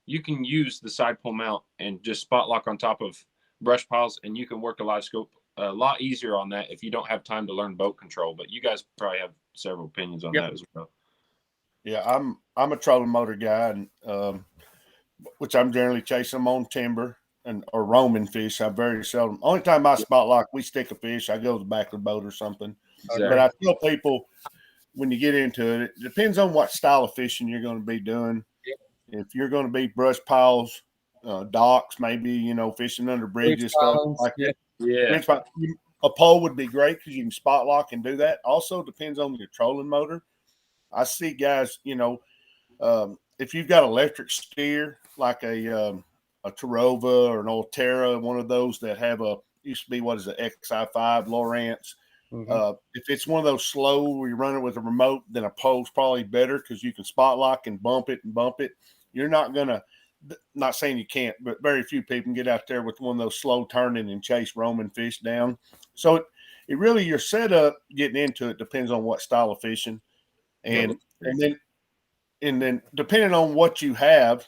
you can use the side pole mount and just spot lock on top of brush piles, and you can work a live scope a lot easier on that if you don't have time to learn boat control. But you guys probably have several opinions on that as well. Yeah, I'm a trolling motor guy, and which I'm generally chasing them on timber or roaming fish. I very seldom. Only time I spot lock, we stick a fish, I go to the back of the boat or something. Exactly. But I tell people, when you get into it, it depends on what style of fishing you're going to be doing. Yep. If you're going to be brush piles, docks, maybe, fishing under bridges, stuff like that. Yeah. A pole would be great because you can spot lock and do that. Also depends on your trolling motor. I see guys, if you've got electric steer, like a Tarova or an Ulterra, one of those that have used to be, what is it, XI5 Lowrance. Mm-hmm. If it's one of those slow where you run it with a remote, then a pole's probably better because you can spot lock and bump it. You're not going to, not saying you can't, but very few people can get out there with one of those slow turning and chase roaming fish down. So it really, your setup getting into it depends on what style of fishing. And then depending on what you have,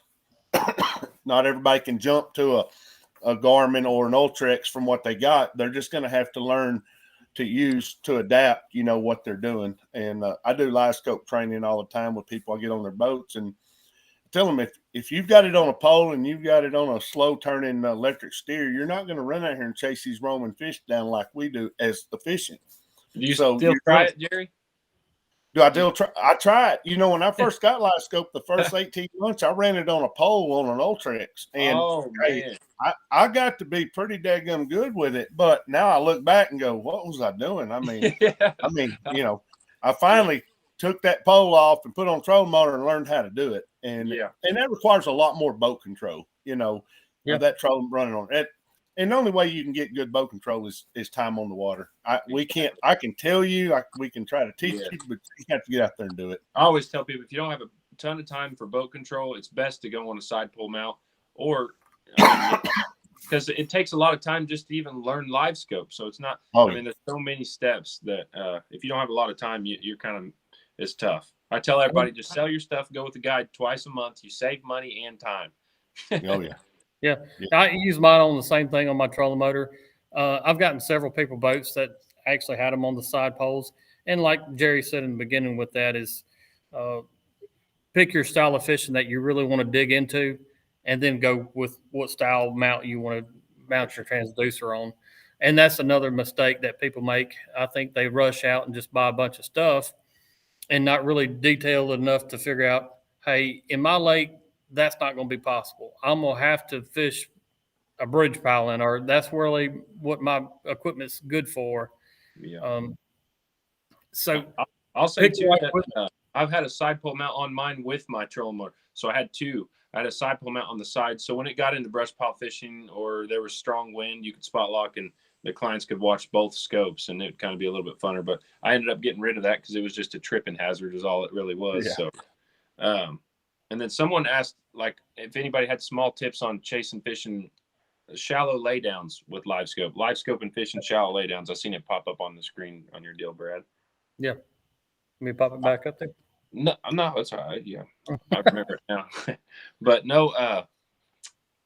not everybody can jump to a Garmin or an Ultrex from what they got. They're just going to have to learn to adapt, what they're doing. And I do live scope training all the time with people. I get on their boats and tell them, if you've got it on a pole and you've got it on a slow turning electric steer, you're not going to run out here and chase these roaming fish down like we do as efficient. Do you still try it, Jerry? Do I still try? I try it. When I first got live scope, the first 18 months, I ran it on a pole on an Ultrex. And I got to be pretty daggum good with it. But now I look back and go, what was I doing? I finally took that pole off and put on trolling motor and learned how to do it. And that requires a lot more boat control, that trolling running on it. And the only way you can get good boat control is time on the water. I can tell you, we can try to teach you, but you have to get out there and do it. I always tell people, if you don't have a ton of time for boat control, it's best to go on a side pole mount, or because it takes a lot of time just to even learn live scope. So it's not. Oh, I mean, there's so many steps that if you don't have a lot of time, you're kind of it's tough. I tell everybody just sell your stuff, go with the guide twice a month. You save money and time. Oh yeah. Yeah. I use mine on the same thing on my trolling motor. I've gotten several people boats that actually had them on the side poles. And like Jerry said in the beginning with that is pick your style of fishing that you really want to dig into and then go with what style mount you want to mount your transducer on. And that's another mistake that people make. I think they rush out and just buy a bunch of stuff and not really detailed enough to figure out, hey, in my lake, that's not going to be possible. I'm going to have to fish a bridge piling, or that's really what my equipment's good for. Yeah. So I'll say too that I've had a side pole mount on mine with my trolling motor. So I had two. I had a side pole mount on the side. So when it got into brush pile fishing or there was strong wind, you could spot lock and the clients could watch both scopes and it'd kind of be a little bit funner. But I ended up getting rid of that because it was just a tripping hazard is all it really was. Yeah. So and then someone asked like if anybody had small tips on chasing fishing shallow laydowns with live scope and fishing shallow laydowns. I seen it pop up on the screen on your deal, Brad. Yeah. Let me pop it back up there. No, it's all right. Yeah, I remember it now. But no,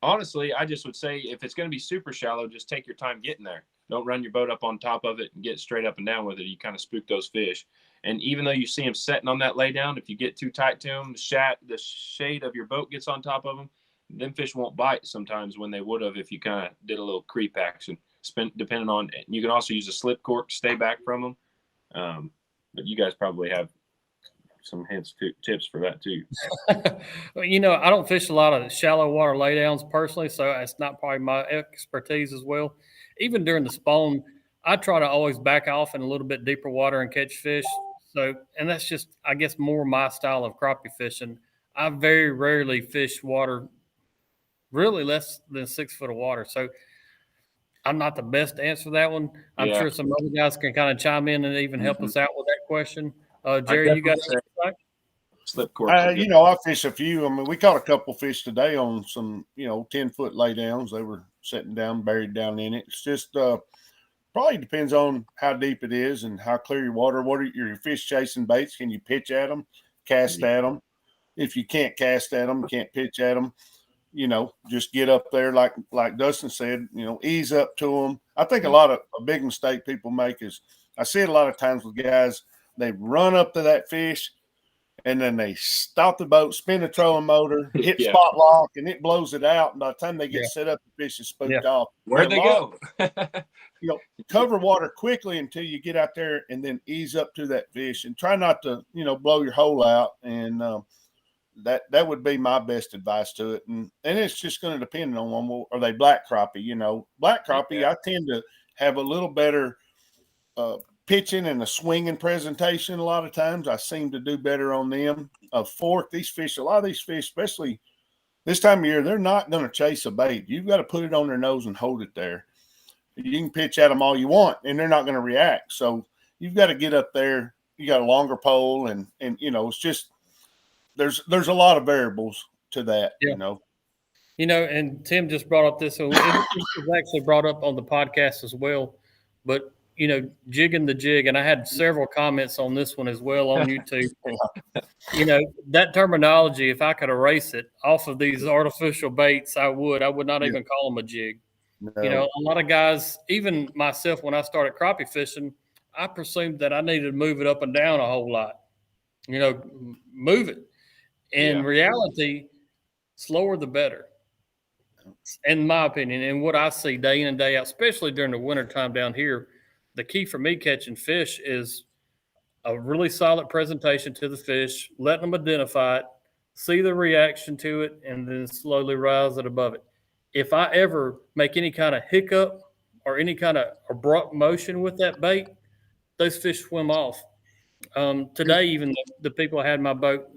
honestly, I just would say if it's going to be super shallow, just take your time getting there. Don't run your boat up on top of it and get straight up and down with it. You kind of spook those fish. And even though you see them setting on that laydown, if you get too tight to them, the shade of your boat gets on top of them fish won't bite sometimes when they would have if you kind of did a little creep action. Depending on, you can also use a slip cork to stay back from them. But you guys probably have some tips for that too. Well, I don't fish a lot of shallow water laydowns personally, so it's not probably my expertise as well. Even during the spawn, I try to always back off in a little bit deeper water and catch fish. So, and that's just, I guess, more my style of crappie fishing. I very rarely fish water really less than 6 foot of water. So I'm not the best to answer that one. I'm sure some other guys can kind of chime in and even help us out with that question. Jerry, you got anything? Slip cork. I fish a few. I mean, we caught a couple fish today on some, 10-foot laydowns. They were sitting down, buried down in it. It's just probably depends on how deep it is and how clear your water. What are your fish chasing baits? Can you pitch at them, cast at them? If you can't cast at them, can't pitch at them, just get up there like Dustin said, ease up to them. I think a big mistake people make is I see it a lot of times with guys, they run up to that fish and then they stop the boat, spin the trolling motor, hit spot lock, and it blows it out. And by the time they get set up, the fish is spooked off. Where'd they go? Cover water quickly until you get out there and then ease up to that fish and try not to, blow your hole out. And that would be my best advice to it. And it's just going to depend on them. Are they black crappie? Black crappie, I tend to have a little better pitching and a swinging presentation. A lot of times I seem to do better on them. A lot of these fish, especially this time of year, they're not going to chase a bait. You've got to put it on their nose and hold it there. You can pitch at them all you want, and they're not going to react. So you've got to get up there. You got a longer pole, and it's just there's a lot of variables to that. And Tim just brought up this. So it was actually brought up on the podcast as well. But jigging the jig, and I had several comments on this one as well on YouTube. That terminology, if I could erase it off of these artificial baits, I would. I would not even call them a jig. No. A lot of guys, even myself, when I started crappie fishing, I presumed that I needed to move it up and down a whole lot. Move it. In reality, slower the better. In my opinion, and what I see day in and day out, especially during the wintertime down here, the key for me catching fish is a really solid presentation to the fish, letting them identify it, see the reaction to it, and then slowly rise it above it. If I ever make any kind of hiccup or any kind of abrupt motion with that bait, those fish swim off. Today, even the people I had in my boat,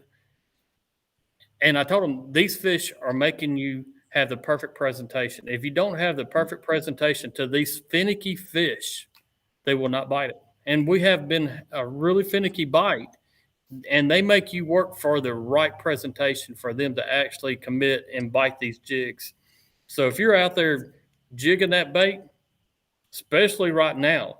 and I told them, these fish are making you have the perfect presentation. If you don't have the perfect presentation to these finicky fish, they will not bite it. And we have been a really finicky bite, and they make you work for the right presentation for them to actually commit and bite these jigs. So if you're out there jigging that bait, especially right now,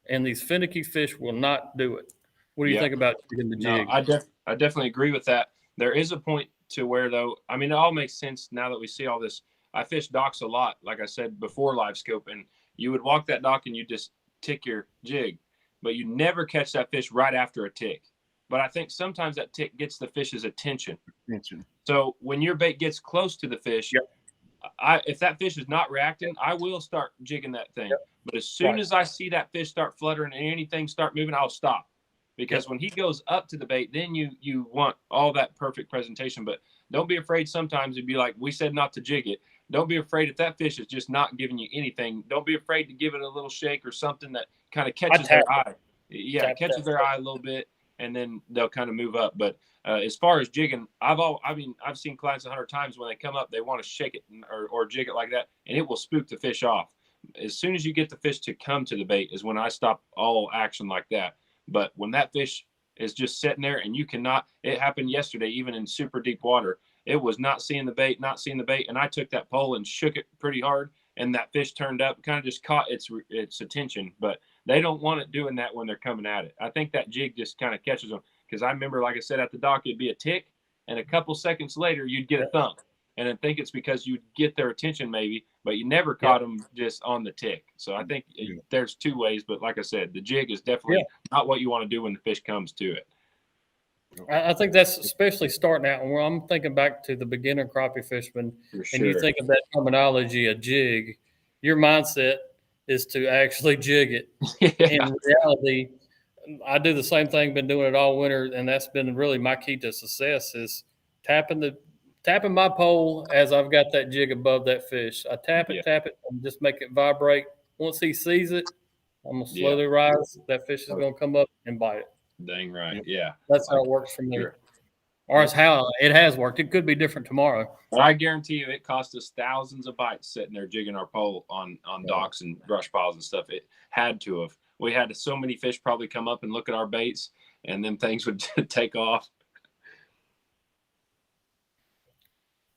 and these finicky fish will not do it. What do you think about jigging the No, jig? I definitely agree with that. There is a point to where, though, I mean, it all makes sense now that we see all this. I fish docks a lot, like I said before live scope, and you would walk that dock and you just tick your jig, but you never catch that fish right after a tick. But I think sometimes that tick gets the fish's attention. So when your bait gets close to the fish, if that fish is not reacting, I will start jigging that thing. But as soon as I see that fish start fluttering and anything start moving, I'll stop. Because when he goes up to the bait, then you want all that perfect presentation. But don't be afraid sometimes to be like, we said not to jig it. Don't be afraid if that fish is just not giving you anything. Don't be afraid to give it a little shake or something that kind of catches their eye. Yeah, catches their eye a little bit, and then they'll kind of move up. But as far as jigging, I've seen clients 100 times when they come up, they want to shake it or jig it like that, and it will spook the fish off. As soon as you get the fish to come to the bait is when I stop all action like that. But when that fish is just sitting there and you cannot, it happened yesterday, even in super deep water, it was not seeing the bait. And I took that pole and shook it pretty hard. And that fish turned up, kind of just caught its attention. But they don't want it doing that when they're coming at it. I think that jig just kind of catches them. Because I remember, like I said, at the dock, it'd be a tick. And a couple seconds later, you'd get a thump. And I think it's because you'd get their attention maybe, but you never caught them just on the tick. So I think there's two ways. But like I said, the jig is definitely not what you want to do when the fish comes to it. I think that's especially starting out. When I'm thinking back to the beginner crappie fisherman, and you think of that terminology, a jig, your mindset is to actually jig it. In reality, I do the same thing, been doing it all winter, and that's been really my key to success is tapping my pole as I've got that jig above that fish. I tap it, and just make it vibrate. Once he sees it, I'm going to slowly rise. That fish is going to come up and bite it. Dang right. Yeah. That's how it works for me. Or it's how it has worked. It could be different tomorrow. But I guarantee you it cost us thousands of bites sitting there jigging our pole on docks and brush piles and stuff. It had to have. We had so many fish probably come up and look at our baits, and then things would take off.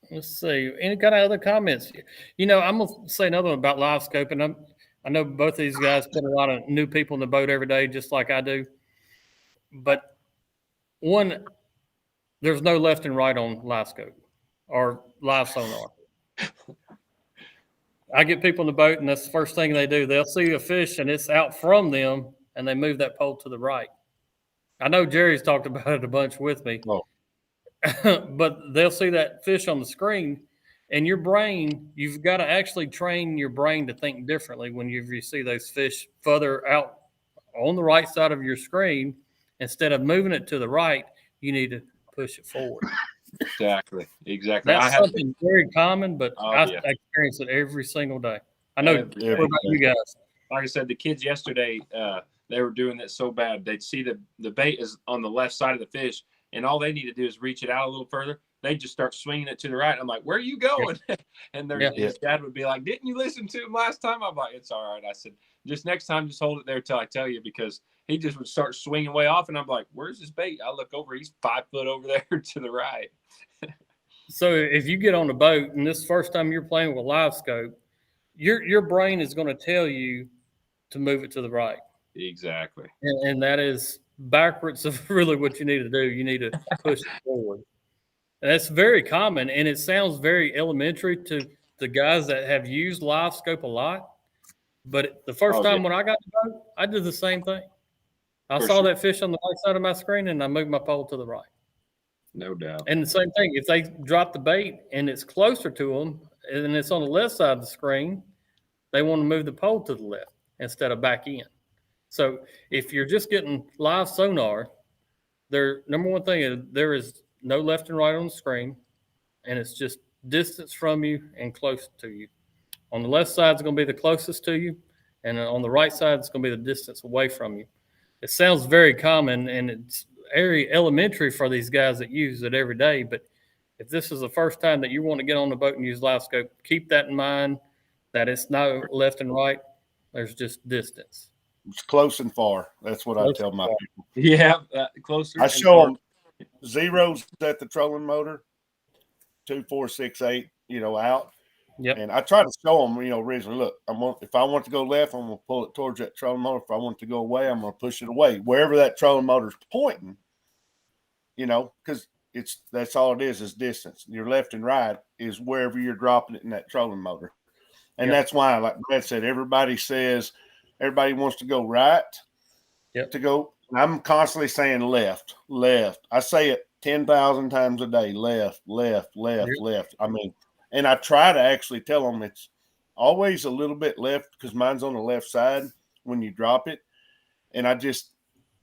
Let's see. Any kind of other comments? I'm going to say another one about live scoping. I know both of these guys put a lot of new people in the boat every day, just like I do. But one, there's no left and right on live scope or live sonar. I get people in the boat, and that's the first thing they do. They'll see a fish, and it's out from them, and they move that pole to the right. I know Jerry's talked about it a bunch with me. Oh. But they'll see that fish on the screen, and your brain, you've got to actually train your brain to think differently when you see those fish further out on the right side of your screen. Instead of moving it to the right, you need to push it forward. Exactly. That's something very common, but I experience it every single day. I know. What about you guys? Like I said, the kids yesterday, they were doing that so bad. They'd see the bait is on the left side of the fish, and all they need to do is reach it out a little further. They just start swinging it to the right. I'm like, where are you going? And his dad would be like, didn't you listen to him last time? I'm like, it's all right. I said, just next time, just hold it there till I tell you, because he just would start swinging way off. And I'm like, where's his bait? I look over, he's 5 foot over there to the right. So if you get on the boat and this is the first time you're playing with live scope, your brain is going to tell you to move it to the right. Exactly. And that is backwards of really what you need to do. You need to push it forward. And that's very common, and it sounds very elementary to the guys that have used live scope a lot. But the first time when I got the boat, I did the same thing. I saw that fish on the right side of my screen, and I moved my pole to the right. No doubt. And the same thing, if they drop the bait and it's closer to them, and it's on the left side of the screen, they want to move the pole to the left instead of back in. So if you're just getting live sonar, number one thing is there is no left and right on the screen, and it's just distance from you and close to you. On the left side is going to be the closest to you, and on the right side it's going to be the distance away from you. It sounds very common, and it's very elementary for these guys that use it every day. But if this is the first time that you want to get on the boat and use live scope, keep that in mind, that it's no left and right. There's just distance. It's close and far. That's what I tell my people. Yeah, closer. I show them zeros at the trolling motor, 2, 4, 6, 8, out. Yep. And I try to show them, originally, look, if I want to go left, I'm going to pull it towards that trolling motor. If I want to go away, I'm going to push it away. Wherever that trolling motor's pointing, because that's all it is distance. Your left and right is wherever you're dropping it in that trolling motor. And that's why, like Brad said, everybody wants to go right to go. I'm constantly saying left. I say it 10,000 times a day, left. I mean, and I try to actually tell them it's always a little bit left because mine's on the left side when you drop it. And I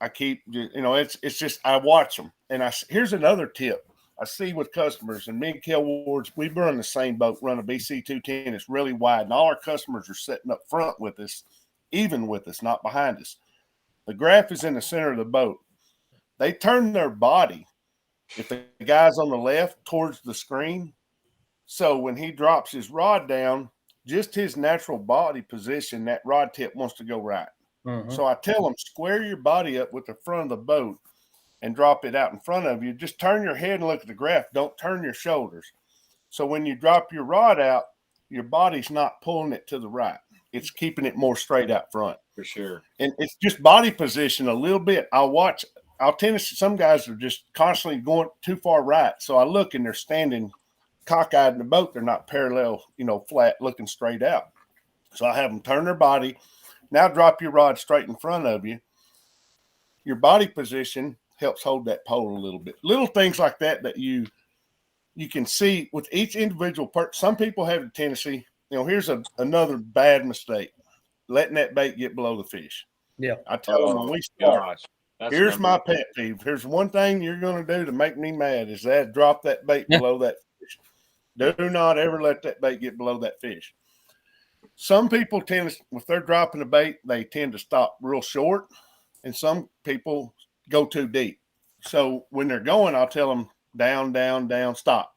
keep, it's just, I watch them. And here's another tip I see with customers, and me and Kel Wards, we run the same boat, run a BC 210. It's really wide, and all our customers are sitting up front with us, even with us, not behind us. The graph is in the center of the boat. They turn their body, if the guy's on the left, towards the screen. So when he drops his rod down, just his natural body position, that rod tip wants to go right. So I tell them, square your body up with the front of the boat and drop it out in front of you. Just turn your head and look at the graph. Don't turn your shoulders. So when you drop your rod out, your body's not pulling it to the right. It's keeping it more straight out front. For sure. And it's just body position a little bit. I'll tend to see some guys are just constantly going too far right. So I look and they're standing cockeyed in the boat. They're not parallel, flat, looking straight out. So I have them turn their body. Now drop your rod straight in front of you. Your body position helps hold that pole a little bit. Little things like that you can see with each individual person. Some people have a tendency, here's another bad mistake, letting that bait get below the fish. Yeah. I tell them when we start, here's my one. pet peeve. Here's one thing you're going to do to make me mad is that drop that bait below that fish. Do not ever let that bait get below that fish. Some people tend to, if they're dropping a bait, they tend to stop real short, and some people go too deep. So when they're going, I'll tell them down, down, down, stop.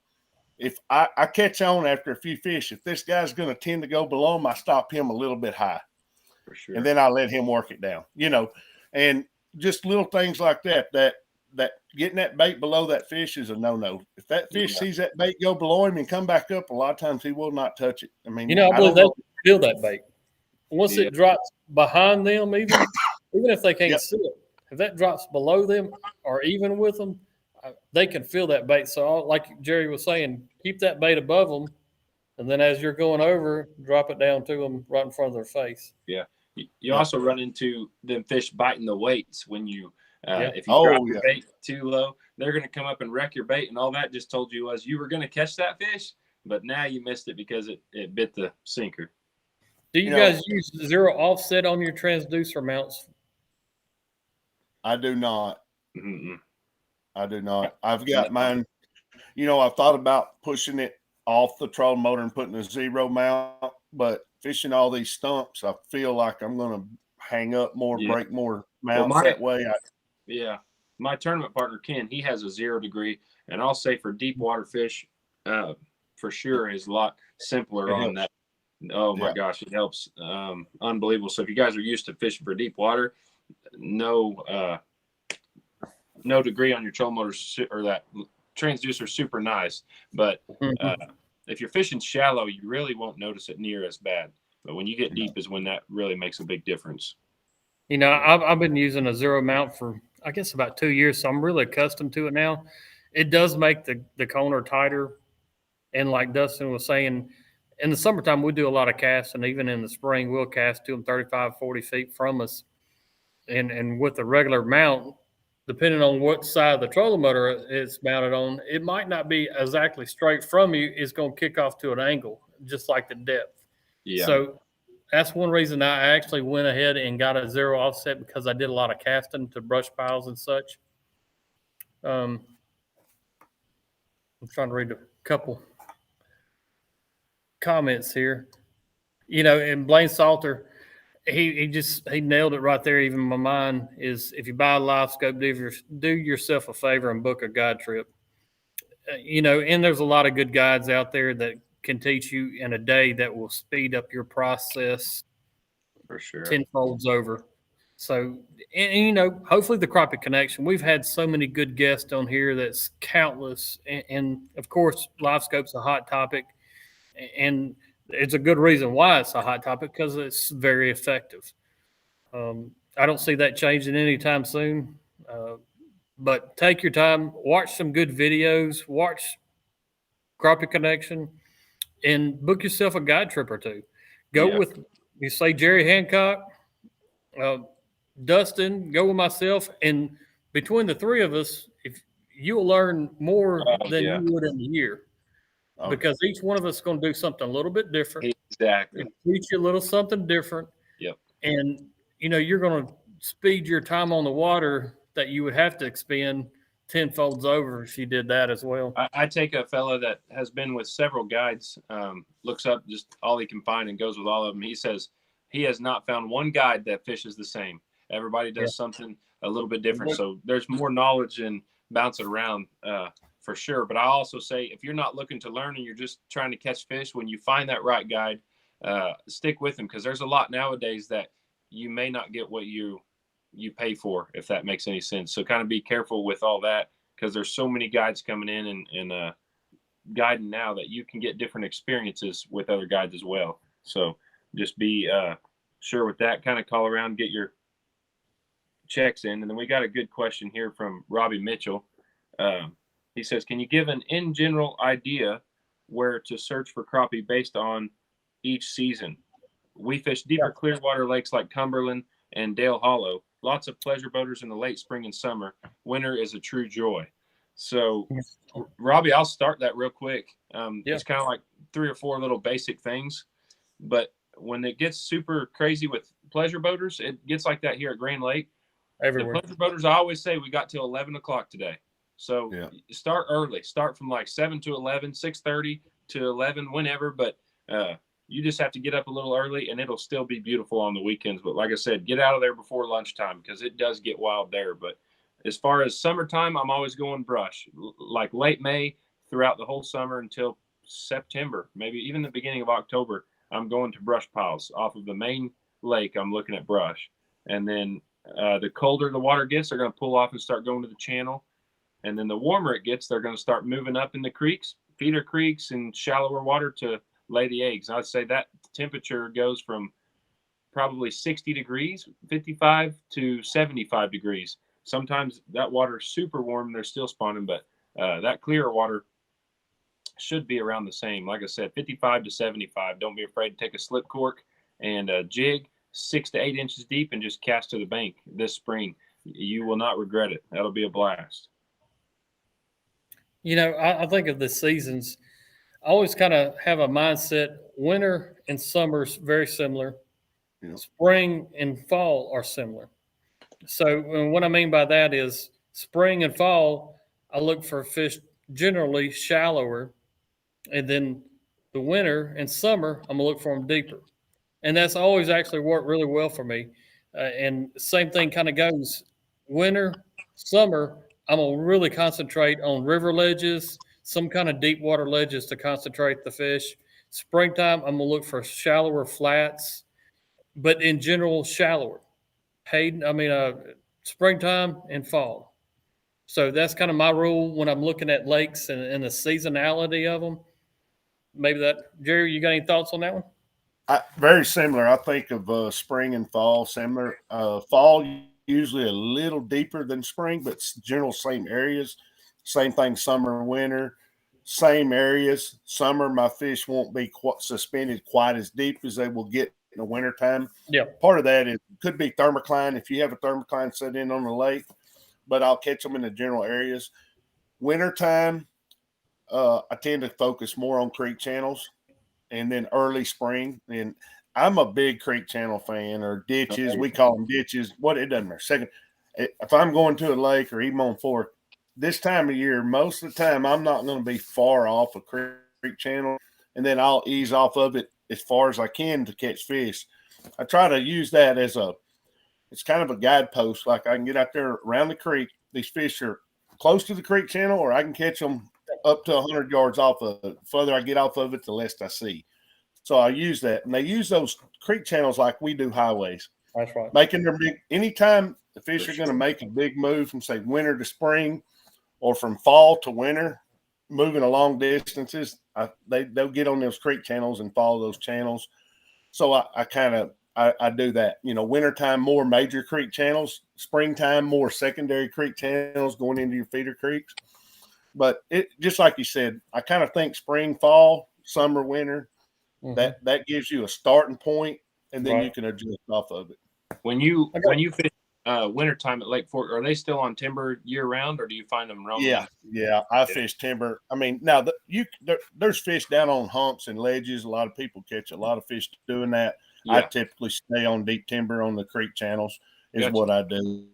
If I catch on after a few fish, if this guy's going to tend to go below him, I stop him a little bit high. For sure. And then I let him work it down, and just little things like that getting that bait below that fish is a no-no. If that fish sees that bait go below him and come back up, a lot of times he will not touch it. I mean, I believe they feel that bait. Once it drops behind them, even if they can't see it, if that drops below them or even with them, they can feel that bait. So like Jerry was saying, keep that bait above them. And then as you're going over, drop it down to them right in front of their face. Yeah. You also run into them fish biting the weights when you if you drop your bait too low, they're going to come up and wreck your bait. And all that just told you was you were going to catch that fish, but now you missed it because it bit the sinker. Do you guys use zero offset on your transducer mounts? I do not. Mm-mm. I do not. I've got mine. I've thought about pushing it off the trolling motor and putting a zero mount, but fishing all these stumps, I feel like I'm going to hang up more, break more mounts that way. My tournament partner, Ken, he has a 0 degree, and I'll say for deep water fish, for sure is a lot simpler on that. Oh my gosh, it helps. Unbelievable. So if you guys are used to fishing for deep water, no degree on your trolling motor or that transducer, super nice. But if you're fishing shallow, you really won't notice it near as bad. But when you get deep is when that really makes a big difference. I've been using a zero mount for, I guess, about 2 years, so I'm really accustomed to it now. It does make the coner tighter. And like Dustin was saying, in the summertime, we do a lot of casting. Even in the spring, we'll cast to them 35, 40 feet from us. And with the regular mount, depending on what side of the trolling motor it's mounted on, it might not be exactly straight from you. It's going to kick off to an angle, just like the depth. Yeah. So that's one reason I actually went ahead and got a zero offset, because I did a lot of casting to brush piles and such. I'm trying to read a couple comments here. And Blaine Salter, he nailed it right there. Even my mind is, if you buy a live scope, do yourself a favor and book a guide trip. And there's a lot of good guides out there that can teach you in a day that will speed up your process for sure, tenfolds over. So, and hopefully the Crappie Connection. We've had so many good guests on here that's countless, and of course, live scope's a hot topic. And it's a good reason why it's a hot topic, because it's very effective. I don't see that changing anytime soon. But take your time, watch some good videos, watch Crappie Connection, and book yourself a guide trip or two. Go with, you say, Jerry Hancock, uh, Dustin, go with myself, and between the three of us, if you'll learn more than you would in a year, because each one of us is going to do something a little bit different. Exactly. Teach you a little something different. Yep. And you're going to speed your time on the water that you would have to expend tenfolds over if you did that as well. I take a fellow that has been with several guides, looks up just all he can find and goes with all of them. He says he has not found one guide that fishes the same. Everybody does something a little bit different. So there's more knowledge and bouncing around for sure. But I also say, if you're not looking to learn and you're just trying to catch fish, when you find that right guide, stick with them, because there's a lot nowadays that you may not get what you pay for, if that makes any sense. So kind of be careful with all that, because there's so many guides coming in and guiding now that you can get different experiences with other guides as well. So just be sure with that. Kind of call around, get your checks in. And then we got a good question here from Robbie Mitchell. He says, can you give an in general idea where to search for crappie based on each season? We fish deeper clear water lakes like Cumberland and Dale Hollow. Lots of pleasure boaters in the late spring and summer. Winter is a true joy. So, Robbie, I'll start that real quick. It's kind of like 3 or 4 little basic things. But when it gets super crazy with pleasure boaters, it gets like that here at Grand Lake. Everywhere. The pleasure boaters, I always say we got till 11 o'clock today. So start early. Start from like 7 to 11, 6:30 to 11, whenever. But you just have to get up a little early, and it'll still be beautiful on the weekends. But like I said, get out of there before lunchtime, because it does get wild there. But as far as summertime, I'm always going brush, like late May throughout the whole summer until September, maybe even the beginning of October. I'm going to brush piles off of the main lake. I'm looking at brush. And then the colder the water gets, they're going to pull off and start going to the channel. And then the warmer it gets, they're going to start moving up in the creeks, feeder creeks, and shallower water to lay the eggs. I'd say that temperature goes from probably 60 degrees, 55 to 75 degrees. Sometimes that water is super warm, they're still spawning, but that clearer water should be around the same. Like I said, 55 to 75. Don't be afraid to take a slip cork and jig 6 to 8 inches deep and just cast to the bank this spring. You will not regret it. That'll be a blast. I think of the seasons. I always kind of have a mindset. Winter and summer is very similar. Spring and fall are similar. So what I mean by that is spring and fall, I look for fish generally shallower. And then the winter and summer, I'm going to look for them deeper. And that's always actually worked really well for me. And same thing kind of goes winter, summer, I'm going to really concentrate on river ledges, some kind of deep water ledges to concentrate the fish. Springtime, I'm going to look for shallower flats, but in general, shallower. Springtime and fall. So that's kind of my rule when I'm looking at lakes and the seasonality of them. Maybe that, Jerry, you got any thoughts on that one? Very similar. I think of spring and fall similar. Fall usually a little deeper than spring, but general same areas. Same thing, summer and winter, same areas. Summer, my fish won't be suspended quite as deep as they will get in the wintertime. Yeah. Part of that could be thermocline if you have a thermocline set in on the lake, but I'll catch them in the general areas. Wintertime, I tend to focus more on creek channels, and then early spring. And I'm a big creek channel fan, or ditches. Okay. We call them ditches. It doesn't matter. Second, if I'm going to a lake or even on Fork, this time of year, most of the time, I'm not going to be far off a creek channel, and then I'll ease off of it as far as I can to catch fish. I try to use that as it's kind of a guidepost. Like I can get out there around the creek. These fish are close to the creek channel, or I can catch them up to 100 yards off of it. The further I get off of it, the less I see. So I use that. And they use those creek channels like we do highways. That's right. Making their big – anytime the fish are going to make a big move from, say, winter to spring or from fall to winter, moving a long distances, they'll get on those creek channels and follow those channels. So I do that. Wintertime, more major creek channels, springtime, more secondary creek channels going into your feeder creeks. But it, just like you said, I kind of think spring, fall, summer, winter, that gives you a starting point, and then you can adjust off of it. When you fish wintertime at Lake Fork, are they still on timber year round, or do you find them roaming? Yeah. I fish timber. I mean, now there's fish down on humps and ledges. A lot of people catch a lot of fish doing that. Yeah. I typically stay on deep timber on the creek channels is what I do.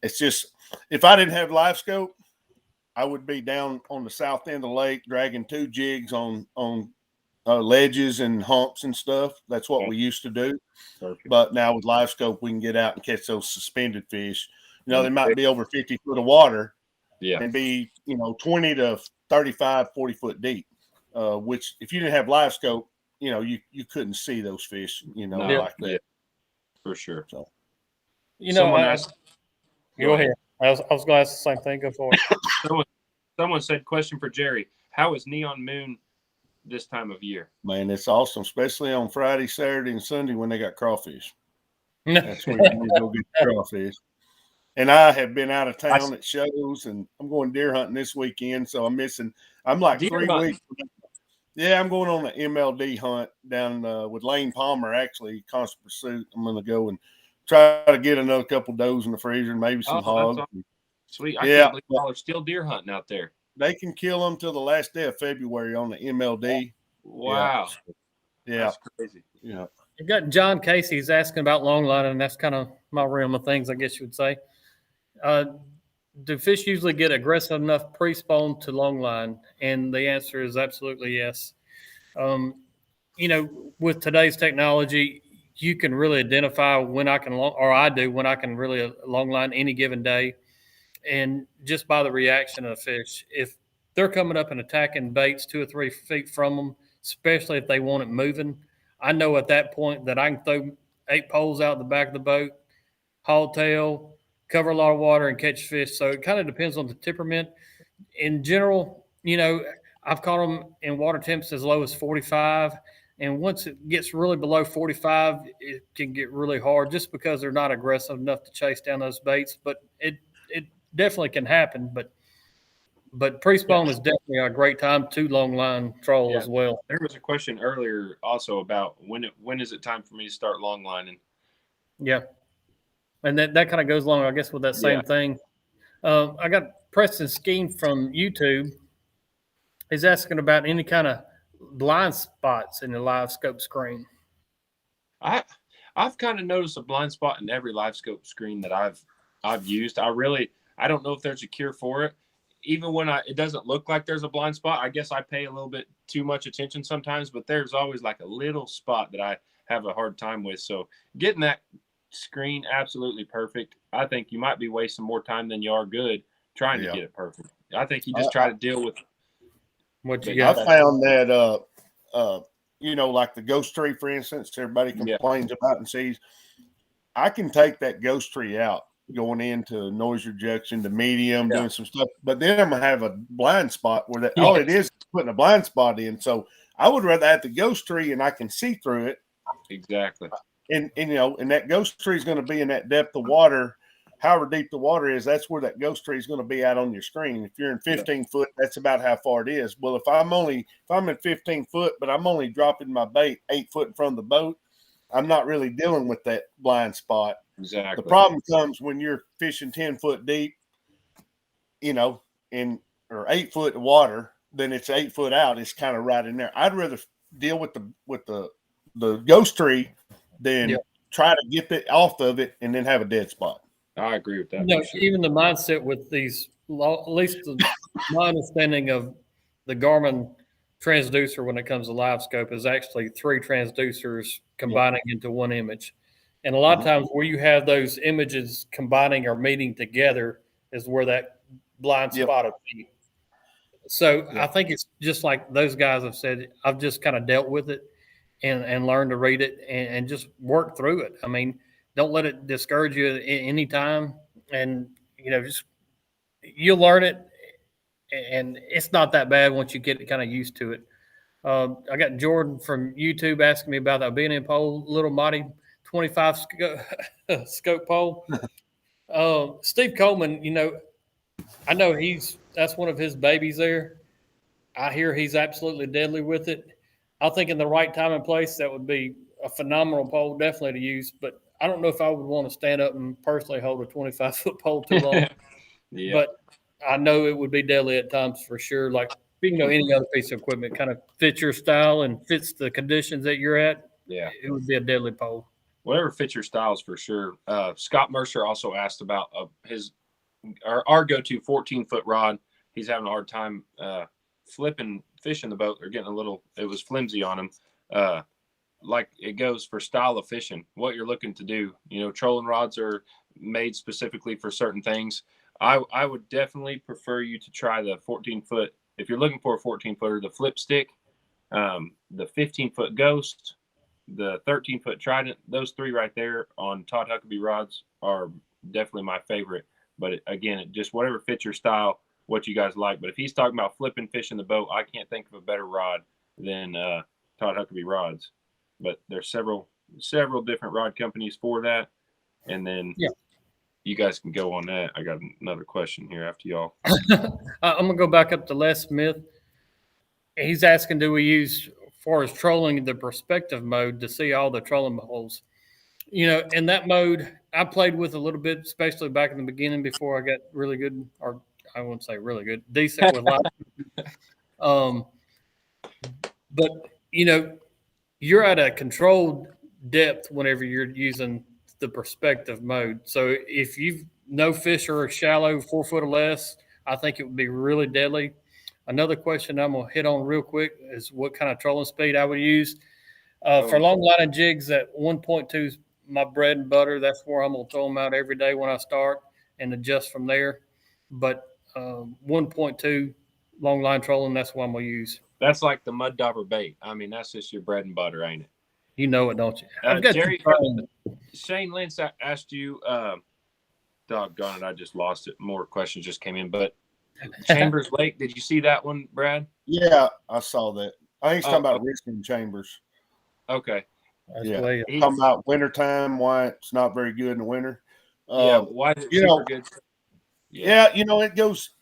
It's just, if I didn't have live scope, I would be down on the south end of the lake dragging 2 jigs on ledges and humps and stuff. That's what we used to do. Perfect. But now with live scope, we can get out and catch those suspended fish. They might be over 50 foot of water and be, 20 to 35, 40 foot deep, which if you didn't have live scope, you couldn't see those fish, like that. Yeah, for sure. So, someone asked. Go ahead. I was going to ask the same thing. Go for it. Someone said, question for Jerry. How is Neon Moon this time of year? Man, it's awesome, especially on Friday, Saturday, and Sunday when they got crawfish. That's when you go get crawfish. And I have been out of town at shows, and I'm going deer hunting this weekend, so I'm like deer 3 weeks. Yeah, I'm going on an MLD hunt down with Lane Palmer, actually, Constant Pursuit. I'm going to go and try to get another couple does in the freezer and maybe some hogs. Awesome. Sweet. I can't believe y'all are still deer hunting out there. They can kill them till the last day of February on the MLD. Wow. Yeah. That's crazy. Yeah. You got John Casey's asking about long line, and that's kind of my realm of things, I guess you would say. Do fish usually get aggressive enough pre-spawn to long line? And the answer is absolutely yes. With today's technology, you can really identify when I can really long line any given day. And just by the reaction of the fish, if they're coming up and attacking baits 2 or 3 feet from them, especially if they want it moving, I know at that point that I can throw 8 poles out the back of the boat, haul tail, cover a lot of water, and catch fish. So it kind of depends on the temperament. In general, I've caught them in water temps as low as 45. And once it gets really below 45, it can get really hard just because they're not aggressive enough to chase down those baits. But it definitely can happen. But pre-spawn is definitely a great time to long line troll as well. There was a question earlier also about when is it time for me to start long lining? Yeah. And that kind of goes along, I guess, with that same thing. I got Preston Skeen from YouTube. He's asking about any kind of blind spots in the live scope screen. I've kind of noticed a blind spot in every live scope screen that I've used. I don't know if there's a cure for it. Even when it doesn't look like there's a blind spot, I guess I pay a little bit too much attention sometimes, but there's always like a little spot that I have a hard time with. So getting that screen absolutely perfect, I think you might be wasting more time than you are good trying to get it perfect. I think you just try to deal with what you got. I found that like the ghost tree, for instance, everybody complains about and sees. I can take that ghost tree out going into noise rejection to medium, doing some stuff, but then I'm gonna have a blind spot where all it is putting a blind spot in. So I would rather have the ghost tree and I can see through it. Exactly. And that ghost tree is going to be in that depth of water, however deep the water is. That's where that ghost tree is going to be out on your screen. If you're in 15 foot, that's about how far it is. Well, if I'm in 15 foot, but I'm only dropping my bait 8 foot in front of the boat, I'm not really dealing with that blind spot. Exactly. The problem comes when you're fishing 10 foot deep, or 8 foot water, then it's 8 foot out. It's kind of right in there. I'd rather deal with the ghost tree than try to get it off of it and then have a dead spot. I agree with that. Even the mindset with these, at least my understanding of the Garmin transducer when it comes to live scope is actually 3 transducers combining into one image. And a lot of times where you have those images combining or meeting together is where that blind spot will be. So I think it's just like those guys have said, I've just kind of dealt with it and learned to read it and just work through it. I mean, don't let it discourage you at any time. And, just you'll learn it and it's not that bad once you get kind of used to it. I got Jordan from YouTube asking me about that being in pole, little Mighty 25 scope pole. Steve Coleman, I know that's one of his babies there. I hear he's absolutely deadly with it. I think in the right time and place, that would be a phenomenal pole, definitely to use. But I don't know if I would want to stand up and personally hold a 25-foot pole too long. Yeah. But I know it would be deadly at times for sure. Like, any other piece of equipment kind of fits your style and fits the conditions that you're at. Yeah. It would be a deadly pole. Whatever fits your styles for sure. Scott Mercer also asked about our go-to 14-foot rod. He's having a hard time flipping fish in the boat. They're getting it was flimsy on him. Like it goes for style of fishing, what you're looking to do. Trolling rods are made specifically for certain things. I would definitely prefer you to try the 14-foot. If you're looking for a 14-footer, the flip stick, the 15-foot ghost, the 13-foot trident, those three right there on Todd Huckabee rods are definitely my favorite. But again, just whatever fits your style, what you guys like. But if he's talking about flipping fish in the boat, I can't think of a better rod than Todd Huckabee rods. But there's several different rod companies for that. And then you guys can go on that. I got another question here after y'all. I'm going to go back up to Les Smith. He's asking, do we use, as far as trolling, the perspective mode to see all the trolling holes? In that mode, I played with a little bit, especially back in the beginning before I got really good, or I won't say really good, decent with live. But, you're at a controlled depth whenever you're using the perspective mode. So if no fish are shallow, 4 foot or less, I think it would be really deadly. Another question I'm going to hit on real quick is what kind of trolling speed I would use. For long line and jigs, at 1.2 is my bread and butter. That's where I'm going to throw them out every day when I start and adjust from there. But 1.2 long line trolling, that's what I'm going to use. That's like the mud dauber bait. I mean, that's just your bread and butter, ain't it? You know it, don't you? Jerry, Shane Lentz asked you, doggone it, I just lost it. More questions just came in. But Chambers Lake, did you see that one, Brad? Yeah, I saw that. I think he's talking about Richmond Chambers. Okay. Yeah. Talking about wintertime, why it's not very good in the winter. Why is it super good? Yeah, it goes –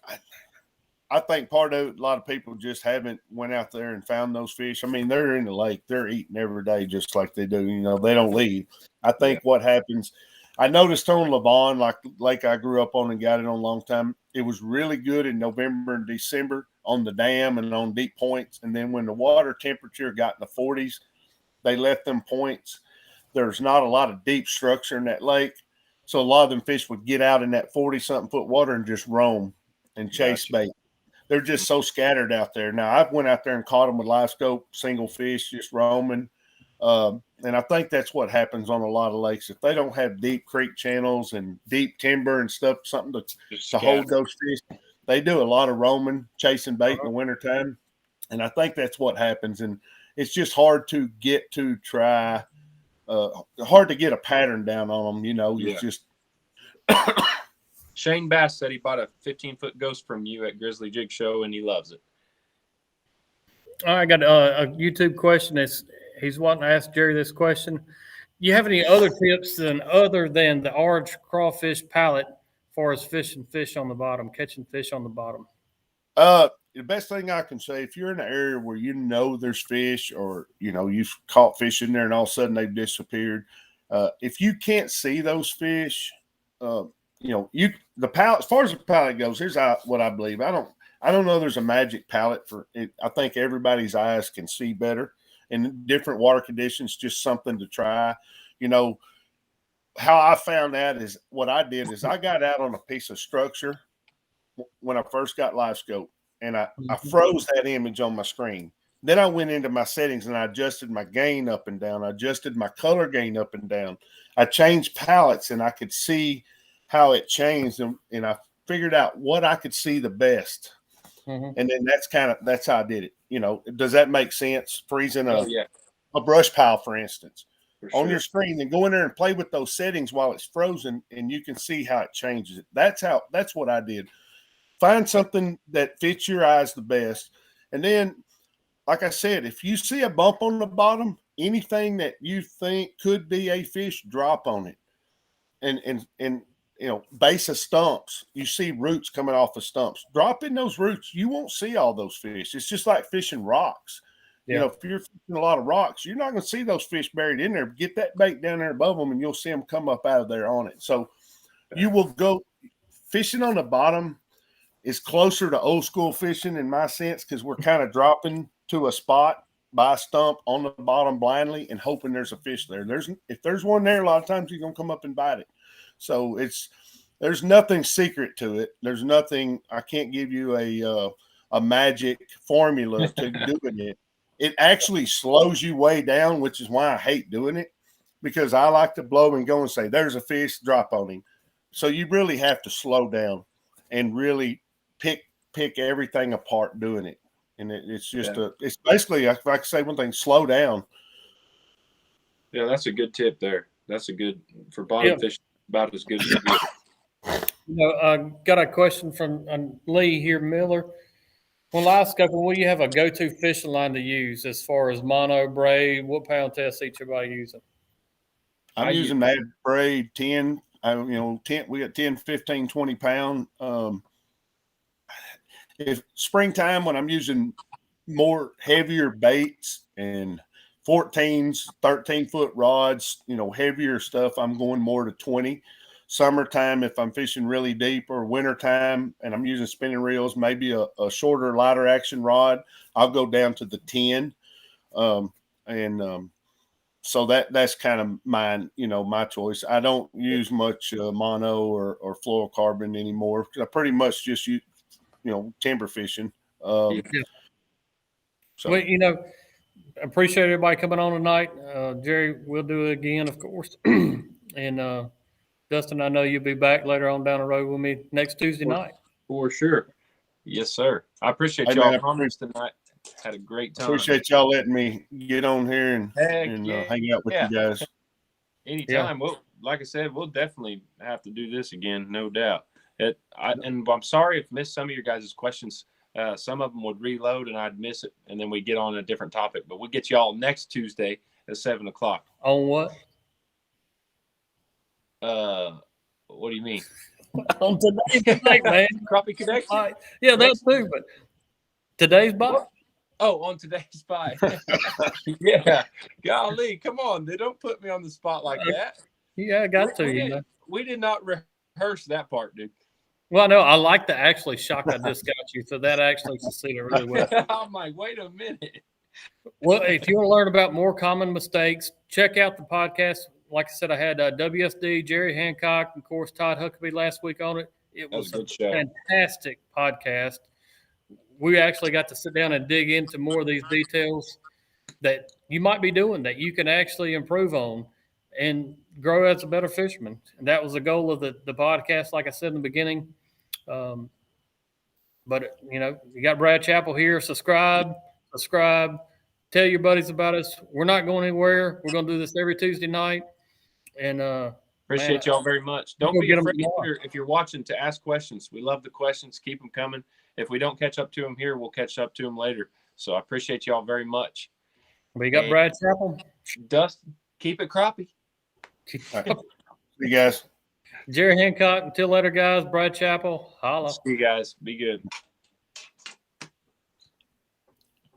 I think part of it, a lot of people just haven't went out there and found those fish. I mean, they're in the lake. They're eating every day just like they do. They don't leave. I think what happens – I noticed on Levon, like lake I grew up on and got it on a long time, it was really good in November and December on the dam and on deep points. And then when the water temperature got in the 40s, they left them points. There's not a lot of deep structure in that lake. So a lot of them fish would get out in that 40-something foot water and just roam and chase bait. They're just so scattered out there. Now, I went out there and caught them with live scope, single fish, just roaming. And I think that's what happens on a lot of lakes. If they don't have deep creek channels and deep timber and stuff, something to hold those fish, they do a lot of roaming, chasing bait in the wintertime. And I think that's what happens. And it's just hard to get to try, hard to get a pattern down on them, It's just – Shane Bass said he bought a 15-foot ghost from you at Grizzly Jig Show, and he loves it. I got a YouTube question. He's wanting to ask Jerry this question. You have any other tips other than the orange crawfish pallet for as catching fish on the bottom? The best thing I can say, if you're in an area where there's fish or, you've caught fish in there and all of a sudden they've disappeared, if you can't see those fish, the pallet, as far as the pallet goes, here's what I believe. I don't know there's a magic pallet for it. I think everybody's eyes can see better in different water conditions, just something to try. How I found that is what I did is I got out on a piece of structure when I first got live scope and I froze that image on my screen. Then I went into my settings and I adjusted my gain up and down. I adjusted my color gain up and down. I changed palettes and I could see how it changed, and I figured out what I could see the best. And then that's how I did it. Does that make sense? Freezing a brush pile, for instance, on your screen, and go in there and play with those settings while it's frozen, and you can see how it changes it. That's what I did. find something that fits your eyes the best. And then, like I said, if you see a bump on the bottom, anything that you think could be a fish, drop on it. And base of stumps, you see roots coming off of stumps. Drop in those roots, you won't see all those fish. It's just like fishing rocks. Yeah. If you're fishing a lot of rocks, you're not going to see those fish buried in there. Get that bait down there above them, and you'll see them come up out of there on it. So you will go fishing on the bottom is closer to old school fishing in my sense, because we're kind of dropping to a spot by a stump on the bottom blindly and hoping there's a fish there. If there's one there, a lot of times you're going to come up and bite it. So there's nothing secret to it. There's nothing. I can't give you a magic formula to doing it. It actually slows you way down, which is why I hate doing it, because I like to blow and go and say, there's a fish, drop on him. So you really have to slow down and really pick everything apart doing it. And it's just it's basically, if I could say one thing, slow down. Yeah, that's a good tip there. That's a good, for bottom fishing, about as good as it gets. I got a question from Lee here, Miller. Well, last couple, will you have a go-to fishing line to use as far as mono, braid? What pound test each everybody using? I'm using that braid 10. 10. We got 10, 15, 20 pound. If springtime, when I'm using more heavier baits and 14s, 13-foot rods, heavier stuff, I'm going more to 20. Summertime, if I'm fishing really deep, or wintertime and I'm using spinning reels, maybe a shorter, lighter action rod, I'll go down to the 10. So that's kind of mine, my choice. I don't use much mono or fluorocarbon anymore, because I pretty much just use, timber fishing. So. Well, appreciate everybody coming on tonight. Jerry, we'll do it again, of course. And Dustin, I know you'll be back later on down the road with me next Tuesday night. For sure. Yes, sir. I appreciate y'all comments tonight. Had a great time. Appreciate y'all letting me get on here and hang out with you guys. Anytime. Well, like I said, we'll definitely have to do this again, no doubt. And I'm sorry if I missed some of your guys' questions. Some of them would reload and I'd miss it, and then we get on a different topic. But we'll get y'all next Tuesday at 7:00. On what? What do you mean? On today's bite, man. Crappie connection? Yeah, that's too. But today's bite. Oh, on today's bite. Yeah. Golly, come on. They don't put me on the spot like that. Yeah, I got to. We did not rehearse that part, dude. Well, no, I like the actually shock I just got you. So that actually succeeded really well. I'm like, wait a minute. Well, if you want to learn about more common mistakes, check out the podcast. Like I said, I had WSD, Jerry Hancock, and of course Todd Huckabee last week on it. It was a fantastic podcast. We actually got to sit down and dig into more of these details that you might be doing that you can actually improve on and grow as a better fisherman. And that was the goal of the podcast, like I said in the beginning. But, you got Brad Chappell here. Subscribe. Tell your buddies about us. We're not going anywhere. We're going to do this every Tuesday night. And appreciate y'all very much. Don't be afraid if you're watching to ask questions. We love the questions. Keep them coming. If we don't catch up to them here, we'll catch up to them later. So I appreciate y'all very much. We got Brad Chappell. Dustin, keep it crappie. Right. See you guys. Jerry Hancock. Until later, guys. Brad Chappell. Holla. See you guys. Be good.